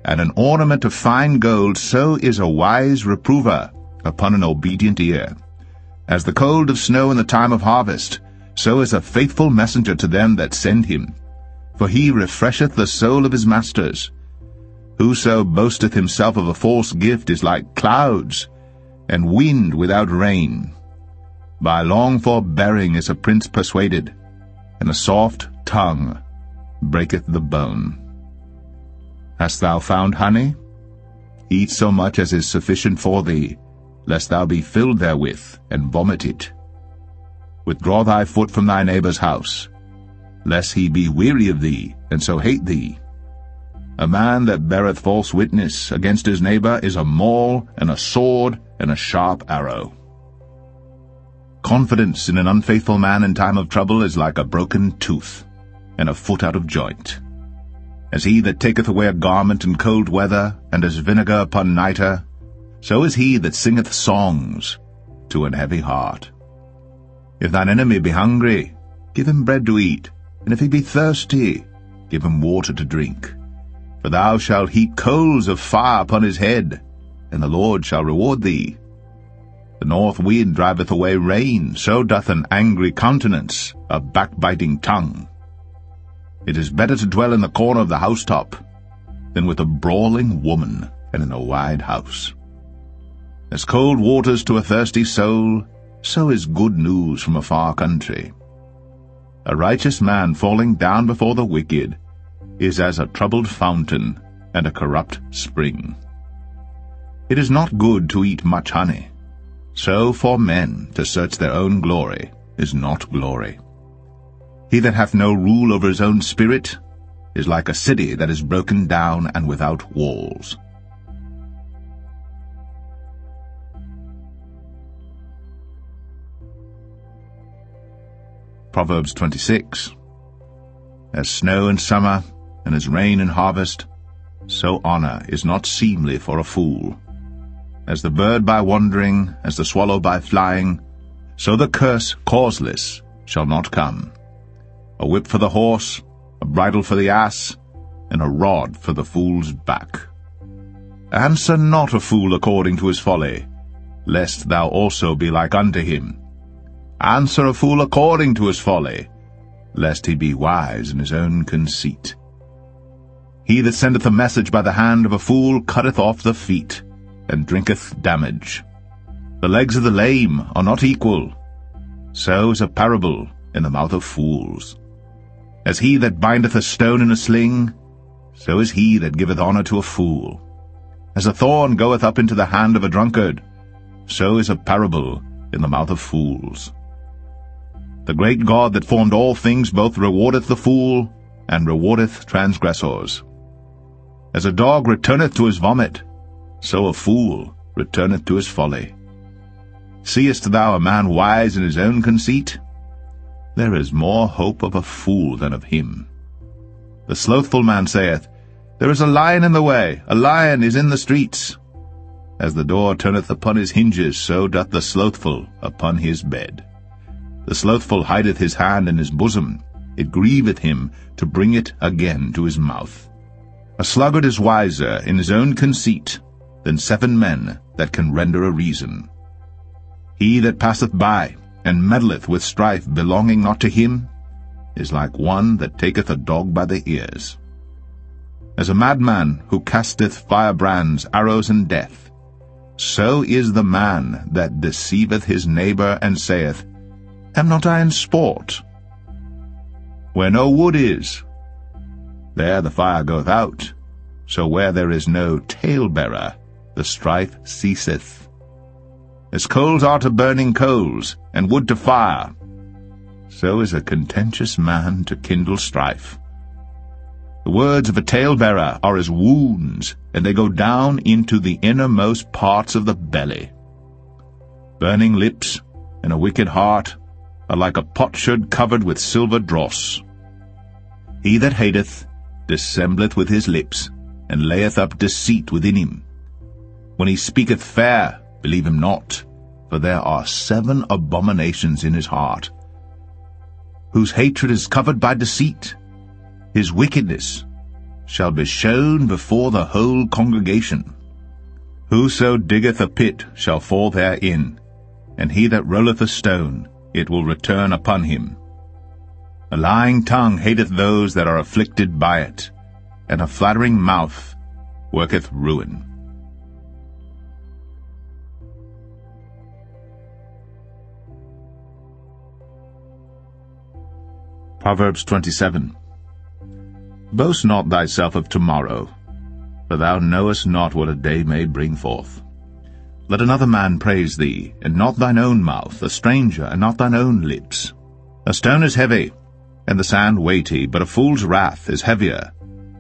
Speaker 1: and an ornament of fine gold, so is a wise reprover upon an obedient ear. As the cold of snow in the time of harvest, so is a faithful messenger to them that send him. For he refresheth the soul of his masters. Whoso boasteth himself of a false gift is like clouds, and wind without rain. By long forbearing is a prince persuaded, and a soft tongue breaketh the bone. Hast thou found honey? Eat so much as is sufficient for thee, lest thou be filled therewith, and vomit it. Withdraw thy foot from thy neighbour's house, lest he be weary of thee, and so hate thee. A man that beareth false witness against his neighbour is a maul, and a sword, and a sharp arrow. Confidence in an unfaithful man in time of trouble is like a broken tooth, and a foot out of joint. As he that taketh away a garment in cold weather, and as vinegar upon nitre, so is he that singeth songs to an heavy heart. If thine enemy be hungry, give him bread to eat, and if he be thirsty, give him water to drink. For thou shalt heap coals of fire upon his head, and the Lord shall reward thee. The north wind driveth away rain, so doth an angry countenance a backbiting tongue. It is better to dwell in the corner of the housetop than with a brawling woman and in a wide house. As cold waters to a thirsty soul, so is good news from a far country. A righteous man falling down before the wicked is as a troubled fountain and a corrupt spring. It is not good to eat much honey, so for men to search their own glory is not glory. He that hath no rule over his own spirit is like a city that is broken down and without walls. Proverbs 26. As snow in summer, and as rain in harvest, so honor is not seemly for a fool. As the bird by wandering, as the swallow by flying, so the curse causeless shall not come. A whip for the horse, a bridle for the ass, and a rod for the fool's back. Answer not a fool according to his folly, lest thou also be like unto him. Answer a fool according to his folly, lest he be wise in his own conceit. He that sendeth a message by the hand of a fool cutteth off the feet, and drinketh damage. The legs of the lame are not equal, so is a parable in the mouth of fools. As he that bindeth a stone in a sling, so is he that giveth honour to a fool. As a thorn goeth up into the hand of a drunkard, so is a parable in the mouth of fools. The great God that formed all things both rewardeth the fool, and rewardeth transgressors. As a dog returneth to his vomit, so a fool returneth to his folly. Seest thou a man wise in his own conceit? There is more hope of a fool than of him. The slothful man saith, There is a lion in the way, a lion is in the streets. As the door turneth upon his hinges, so doth the slothful upon his bed. The slothful hideth his hand in his bosom, it grieveth him to bring it again to his mouth. A sluggard is wiser in his own conceit than 7 men that can render a reason. He that passeth by, and meddleth with strife belonging not to him, is like one that taketh a dog by the ears. As a madman who casteth firebrands, arrows, and death, so is the man that deceiveth his neighbour, and saith, Am not I in sport? Where no wood is, there the fire goeth out, so where there is no talebearer, the strife ceaseth. As coals are to burning coals, and wood to fire, so is a contentious man to kindle strife. The words of a talebearer are as wounds, and they go down into the innermost parts of the belly. Burning lips and a wicked heart are like a potsherd covered with silver dross. He that hateth dissembleth with his lips, and layeth up deceit within him. When he speaketh fair, believe him not, for there are 7 abominations in his heart. Whose hatred is covered by deceit, his wickedness shall be shown before the whole congregation. Whoso diggeth a pit shall fall therein, and he that rolleth a stone, it will return upon him. A lying tongue hateth those that are afflicted by it, and a flattering mouth worketh ruin. Proverbs 27. Boast not thyself of tomorrow, for thou knowest not what a day may bring forth. Let another man praise thee, and not thine own mouth, a stranger, and not thine own lips. A stone is heavy, and the sand weighty, but a fool's wrath is heavier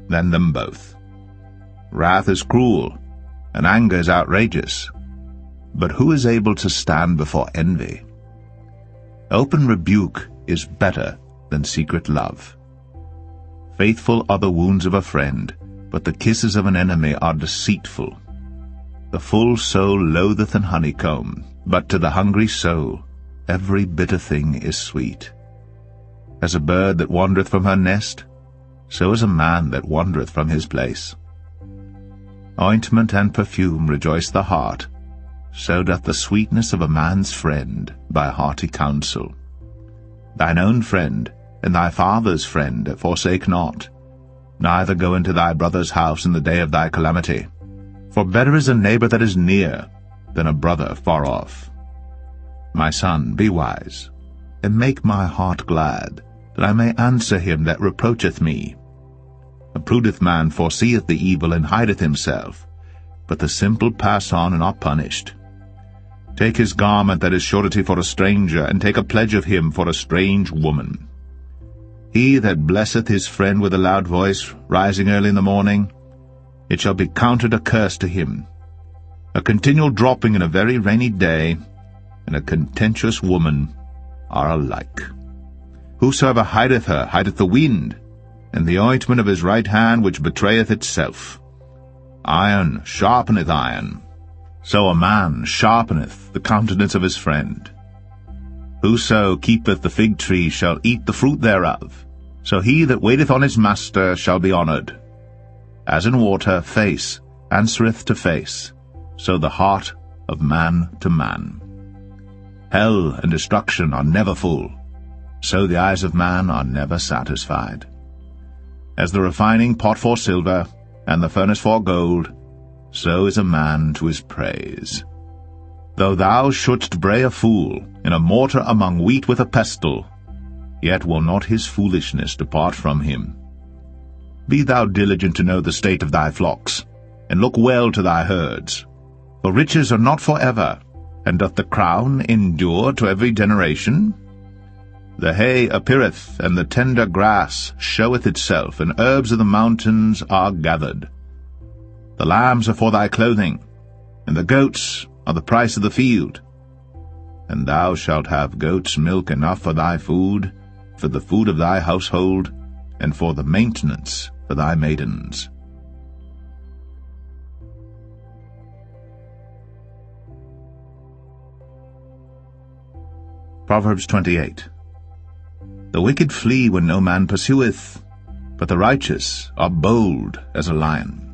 Speaker 1: than them both. Wrath is cruel, and anger is outrageous, but who is able to stand before envy? Open rebuke is better than secret love. Faithful are the wounds of a friend, but the kisses of an enemy are deceitful. The full soul loatheth an honeycomb, but to the hungry soul every bitter thing is sweet. As a bird that wandereth from her nest, so is a man that wandereth from his place. Ointment and perfume rejoice the heart, so doth the sweetness of a man's friend by hearty counsel. Thine own friend and thy father's friend forsake not, neither go into thy brother's house in the day of thy calamity. For better is a neighbor that is near than a brother far off. My son, be wise, and make my heart glad, that I may answer him that reproacheth me. A prudent man foreseeth the evil and hideth himself, but the simple pass on and are punished. Take his garment that is surety for a stranger, and take a pledge of him for a strange woman. He that blesseth his friend with a loud voice, rising early in the morning, it shall be counted a curse to him. A continual dropping in a very rainy day, and a contentious woman are alike. Whosoever hideth her hideth the wind, and the ointment of his right hand which betrayeth itself. Iron sharpeneth iron, so a man sharpeneth the countenance of his friend. Whoso keepeth the fig tree shall eat the fruit thereof, so he that waiteth on his master shall be honored. As in water face answereth to face, so the heart of man to man. Hell and destruction are never full, so the eyes of man are never satisfied. As the refining pot for silver, and the furnace for gold, so is a man to his praise. Though thou shouldst bray a fool in a mortar among wheat with a pestle, yet will not his foolishness depart from him. Be thou diligent to know the state of thy flocks, and look well to thy herds. For riches are not for ever, and doth the crown endure to every generation? The hay appeareth, and the tender grass showeth itself, and herbs of the mountains are gathered. The lambs are for thy clothing, and the goats are the price of the field. And thou shalt have goats' milk enough for thy food, for the food of thy household, and for the maintenance for thy maidens. Proverbs 28. The wicked flee when no man pursueth, but the righteous are bold as a lion.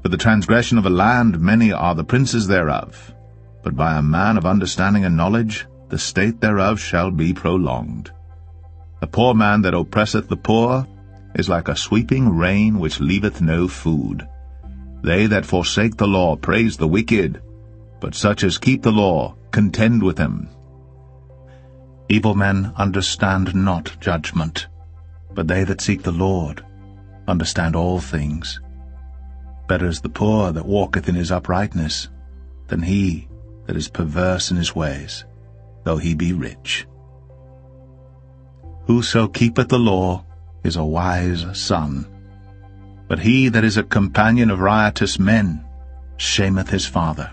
Speaker 1: For the transgression of a land many are the princes thereof, but by a man of understanding and knowledge the state thereof shall be prolonged. A poor man that oppresseth the poor is like a sweeping rain which leaveth no food. They that forsake the law praise the wicked, but such as keep the law contend with them. Evil men understand not judgment, but they that seek the Lord understand all things. Better is the poor that walketh in his uprightness, than he that is perverse in his ways, though he be rich. Whoso keepeth the law is a wise son, but he that is a companion of riotous men shameth his father.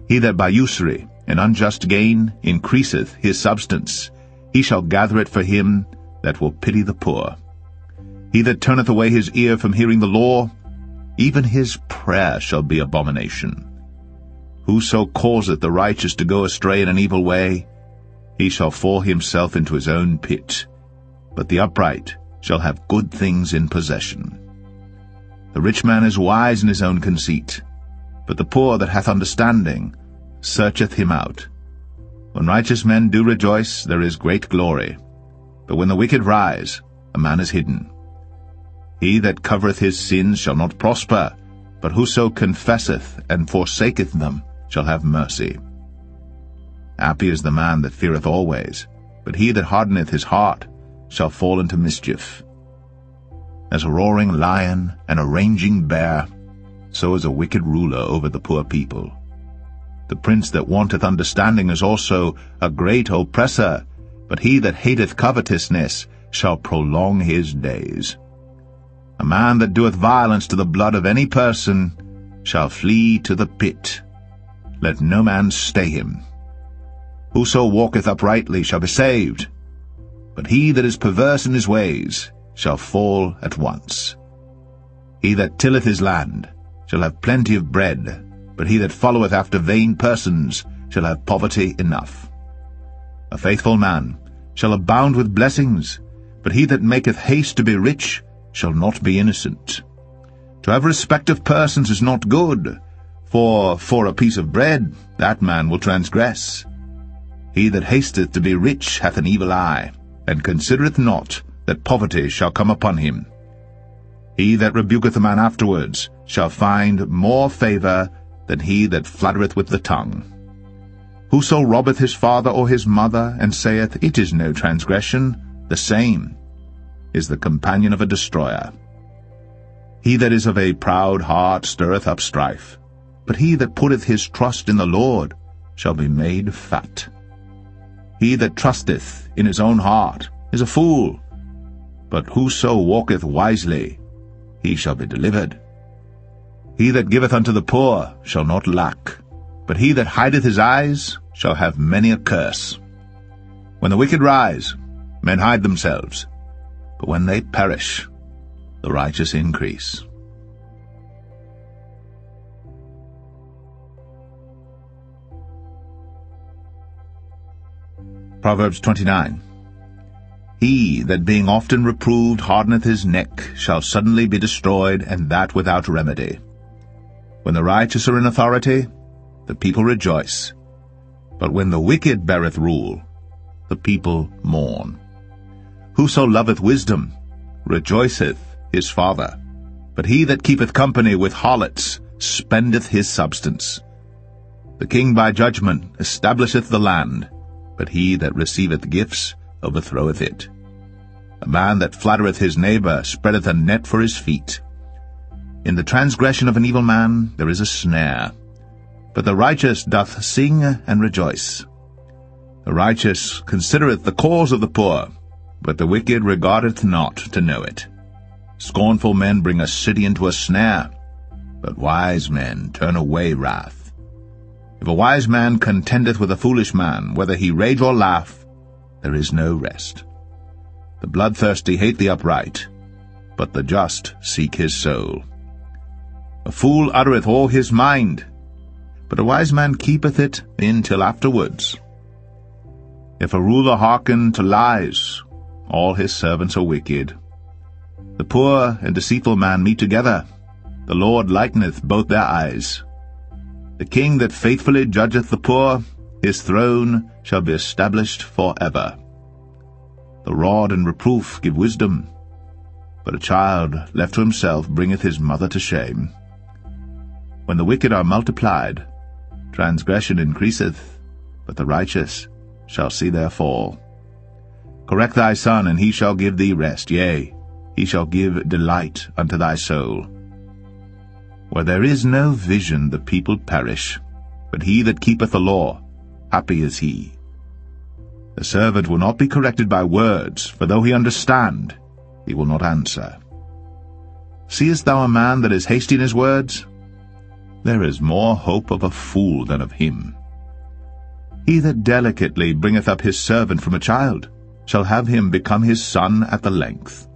Speaker 1: He that by usury and unjust gain increaseth his substance, he shall gather it for him that will pity the poor. He that turneth away his ear from hearing the law, even his prayer shall be abomination. Whoso causeth the righteous to go astray in an evil way, he shall fall himself into his own pit, but the upright shall have good things in possession. The rich man is wise in his own conceit, but the poor that hath understanding searcheth him out. When righteous men do rejoice, there is great glory, but when the wicked rise, a man is hidden. He that covereth his sins shall not prosper, but whoso confesseth and forsaketh them shall have mercy. Happy is the man that feareth always, but he that hardeneth his heart shall fall into mischief. As a roaring lion and a raging bear, so is a wicked ruler over the poor people. The prince that wanteth understanding is also a great oppressor, but he that hateth covetousness shall prolong his days. A man that doeth violence to the blood of any person shall flee to the pit. Let no man stay him. Whoso walketh uprightly shall be saved, but he that is perverse in his ways shall fall at once. He that tilleth his land shall have plenty of bread, but he that followeth after vain persons shall have poverty enough. A faithful man shall abound with blessings, but he that maketh haste to be rich shall not be innocent. To have respect of persons is not good, for a piece of bread that man will transgress. He that hasteth to be rich hath an evil eye, and considereth not that poverty shall come upon him. He that rebuketh a man afterwards shall find more favour than he that flattereth with the tongue. Whoso robbeth his father or his mother, and saith, It is no transgression, the same is the companion of a destroyer. He that is of a proud heart stirreth up strife, but he that putteth his trust in the Lord shall be made fat. He that trusteth in his own heart is a fool, but whoso walketh wisely, he shall be delivered. He that giveth unto the poor shall not lack, but he that hideth his eyes shall have many a curse. When the wicked rise, men hide themselves, but when they perish, the righteous increase. Proverbs 29. He that being often reproved hardeneth his neck shall suddenly be destroyed, and that without remedy. When the righteous are in authority, the people rejoice, but when the wicked beareth rule, the people mourn. Whoso loveth wisdom rejoiceth his father, but he that keepeth company with harlots spendeth his substance. The king by judgment establisheth the land, but he that receiveth gifts overthroweth it. A man that flattereth his neighbor spreadeth a net for his feet. In the transgression of an evil man there is a snare, but the righteous doth sing and rejoice. The righteous considereth the cause of the poor, but the wicked regardeth not to know it. Scornful men bring a city into a snare, but wise men turn away wrath. If a wise man contendeth with a foolish man, whether he rage or laugh, there is no rest. The bloodthirsty hate the upright, but the just seek his soul. A fool uttereth all his mind, but a wise man keepeth it in till afterwards. If a ruler hearken to lies, all his servants are wicked. The poor and deceitful man meet together. The Lord lighteneth both their eyes. The king that faithfully judgeth the poor, his throne shall be established for ever. The rod and reproof give wisdom, but a child left to himself bringeth his mother to shame. When the wicked are multiplied, transgression increaseth, but the righteous shall see their fall. Correct thy son, and he shall give thee rest, yea, he shall give delight unto thy soul. Where there is no vision the people perish, but he that keepeth the law, happy is he. The servant will not be corrected by words, for though he understand, he will not answer. Seest thou a man that is hasty in his words? There is more hope of a fool than of him. He that delicately bringeth up his servant from a child shall have him become his son at the length.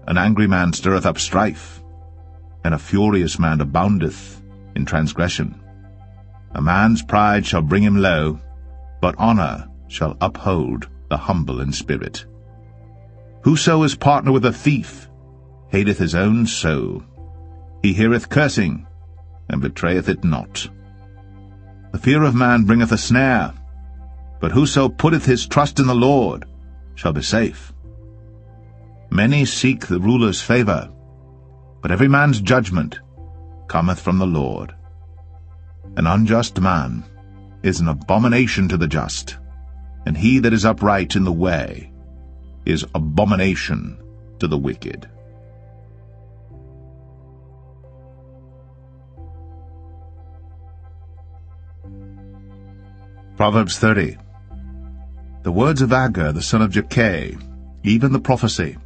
Speaker 1: an angry man stirreth up strife, and a furious man aboundeth in transgression. A man's pride shall bring him low, but honor shall uphold the humble in spirit. Whoso is partner with a thief hateth his own soul. He heareth cursing, and betrayeth it not. The fear of man bringeth a snare, but whoso putteth his trust in the Lord shall be safe. Many seek the ruler's favor, but every man's judgment cometh from the Lord. An unjust man is an abomination to the just, and he that is upright in the way is abomination to the wicked. Proverbs 30. The words of Agur the son of Jakeh, even the prophecy,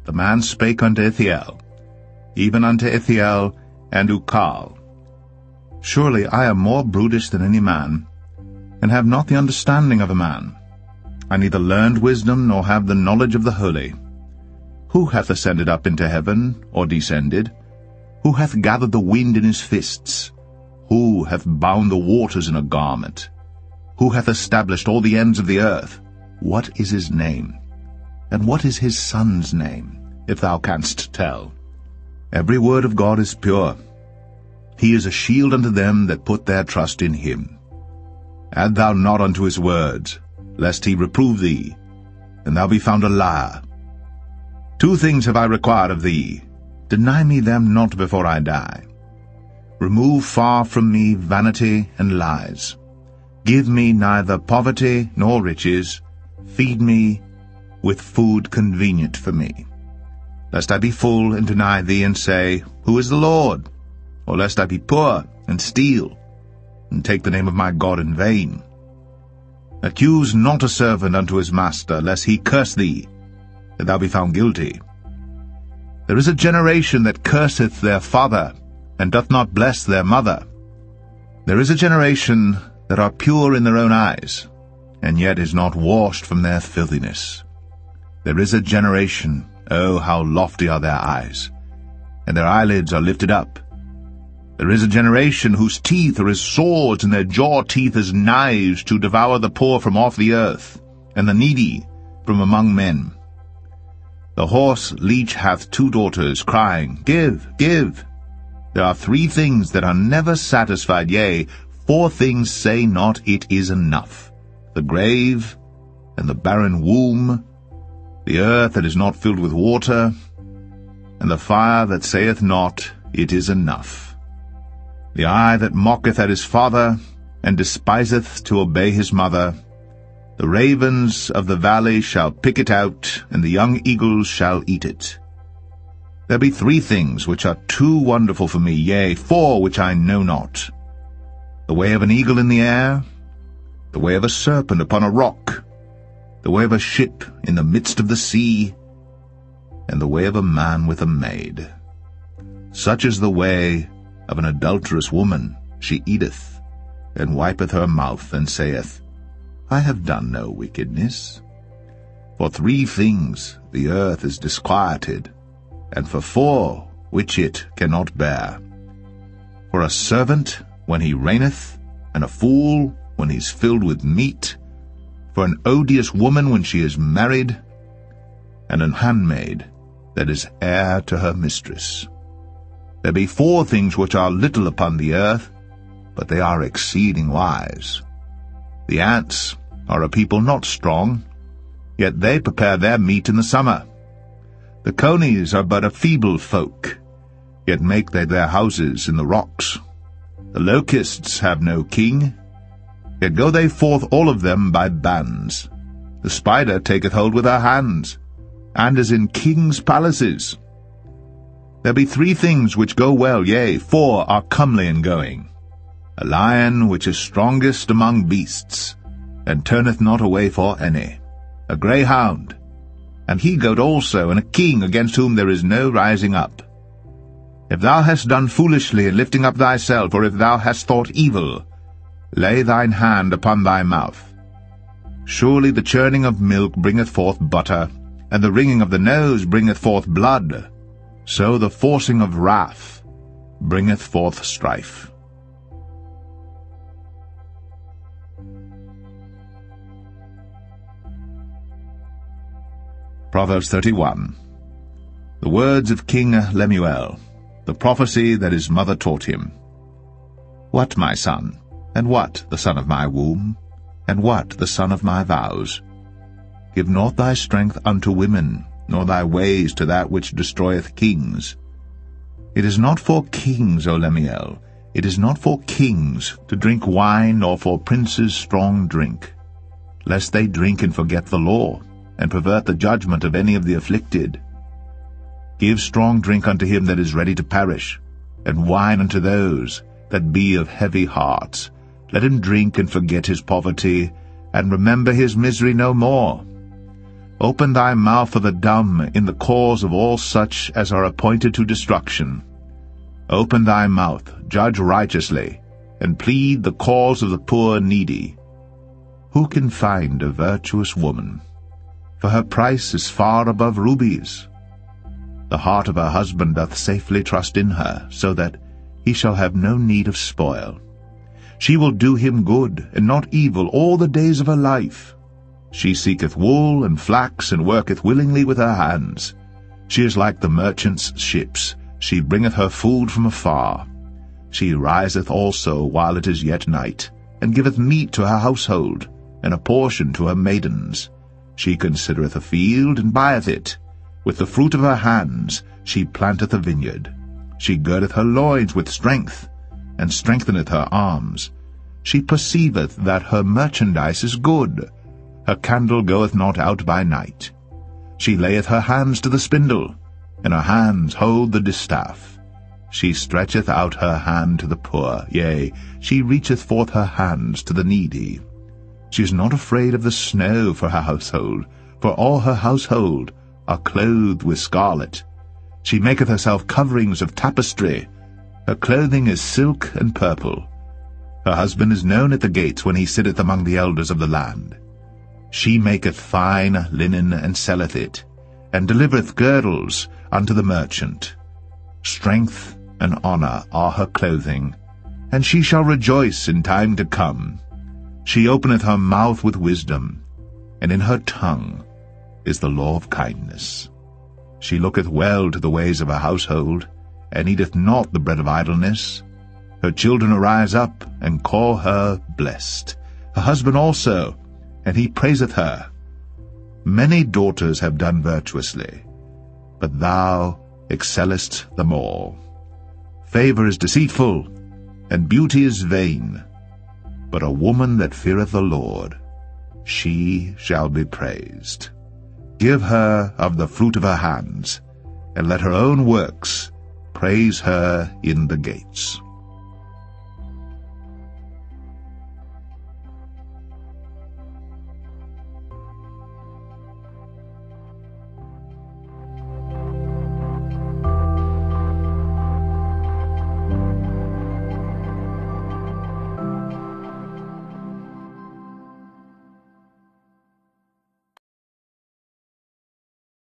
Speaker 1: the man spake unto Ithiel, even unto Ithiel and Ukal. Surely I am more brutish than any man, and have not the understanding of a man. I neither learned wisdom, nor have the knowledge of the holy. Who hath ascended up into heaven, or descended? Who hath gathered the wind in his fists? Who hath bound the waters in a garment? Who hath established all the ends of the earth? What is his name? And what is his son's name, if thou canst tell? Every word of God is pure. He is a shield unto them that put their trust in him. Add thou not unto his words, lest he reprove thee, and thou be found a liar. 2 things have I required of thee. Deny me them not before I die. Remove far from me vanity and lies. Give me neither poverty nor riches. Feed me with food convenient for me. Lest I be full and deny thee, and say, Who is the Lord? Or lest I be poor and steal, and take the name of my God in vain. Accuse not a servant unto his master, lest he curse thee, that thou be found guilty. There is a generation that curseth their father, and doth not bless their mother. There is a generation that are pure in their own eyes, and yet is not washed from their filthiness. There is a generation, oh, how lofty are their eyes, and their eyelids are lifted up. There is a generation whose teeth are as swords, and their jaw teeth as knives, to devour the poor from off the earth, and the needy from among men. The horse leech hath 2 daughters, crying, Give, give. There are 3 things that are never satisfied, yea, 4 things say not, It is enough. The grave, and the barren womb, the earth that is not filled with water, and the fire that saith not, It is enough. The eye that mocketh at his father, and despiseth to obey his mother. The ravens of the valley shall pick it out, and the young eagles shall eat it. There be 3 things which are too wonderful for me, yea, 4 which I know not. The way of an eagle in the air, the way of a serpent upon a rock, the way of a ship in the midst of the sea, and the way of a man with a maid. Such is the way of an adulterous woman. She eateth, and wipeth her mouth, and saith, I have done no wickedness. For 3 things the earth is disquieted, and for 4 which it cannot bear. For a servant when he reigneth, and a fool when he is filled with meat, for an odious woman when she is married, and an handmaid that is heir to her mistress. There be 4 things which are little upon the earth, but they are exceeding wise. The ants are a people not strong, yet they prepare their meat in the summer. The conies are but a feeble folk, yet make they their houses in the rocks. The locusts have no king, yet go they forth all of them by bands. The spider taketh hold with her hands, and is in kings' palaces. There be 3 things which go well, yea, 4 are comely in going. A lion which is strongest among beasts, and turneth not away for any. A greyhound, and he-goat also, and a king against whom there is no rising up. If thou hast done foolishly in lifting up thyself, or if thou hast thought evil, lay thine hand upon thy mouth. Surely the churning of milk bringeth forth butter, and the wringing of the nose bringeth forth blood, so the forcing of wrath bringeth forth strife. Proverbs 31. The words of King Lemuel, the prophecy that his mother taught him. What, my son, and what the son of my womb, and what the son of my vows? Give not thy strength unto women, nor thy ways to that which destroyeth kings. It is not for kings, O Lemuel, it is not for kings to drink wine, nor for princes strong drink, lest they drink and forget the law, and pervert the judgment of any of the afflicted. Give strong drink unto him that is ready to perish, and wine unto those that be of heavy hearts. Let him drink and forget his poverty, and remember his misery no more. Open thy mouth for the dumb in the cause of all such as are appointed to destruction. Open thy mouth, judge righteously, and plead the cause of the poor and needy. Who can find a virtuous woman? For her price is far above rubies. The heart of her husband doth safely trust in her, so that he shall have no need of spoil. She will do him good, and not evil, all the days of her life. She seeketh wool and flax, and worketh willingly with her hands. She is like the merchant's ships. She bringeth her food from afar. She riseth also while it is yet night, and giveth meat to her household, and a portion to her maidens. She considereth a field, and buyeth it. With the fruit of her hands she planteth a vineyard. She girdeth her loins with strength, and strengtheneth her arms. She perceiveth that her merchandise is good. Her candle goeth not out by night. She layeth her hands to the spindle, and her hands hold the distaff. She stretcheth out her hand to the poor, yea, she reacheth forth her hands to the needy. She is not afraid of the snow for her household, for all her household are clothed with scarlet. She maketh herself coverings of tapestry. Her clothing is silk and purple. Her husband is known at the gates when he sitteth among the elders of the land. She maketh fine linen and selleth it, and delivereth girdles unto the merchant. Strength and honor are her clothing, and she shall rejoice in time to come. She openeth her mouth with wisdom, and in her tongue is the law of kindness. She looketh well to the ways of her household, and eateth not the bread of idleness. Her children arise up, and call her blessed, her husband also, and he praiseth her. Many daughters have done virtuously, but thou excellest them all. Favor is deceitful, and beauty is vain, but a woman that feareth the Lord, she shall be praised. Give her of the fruit of her hands, and let her own works praise her in the gates.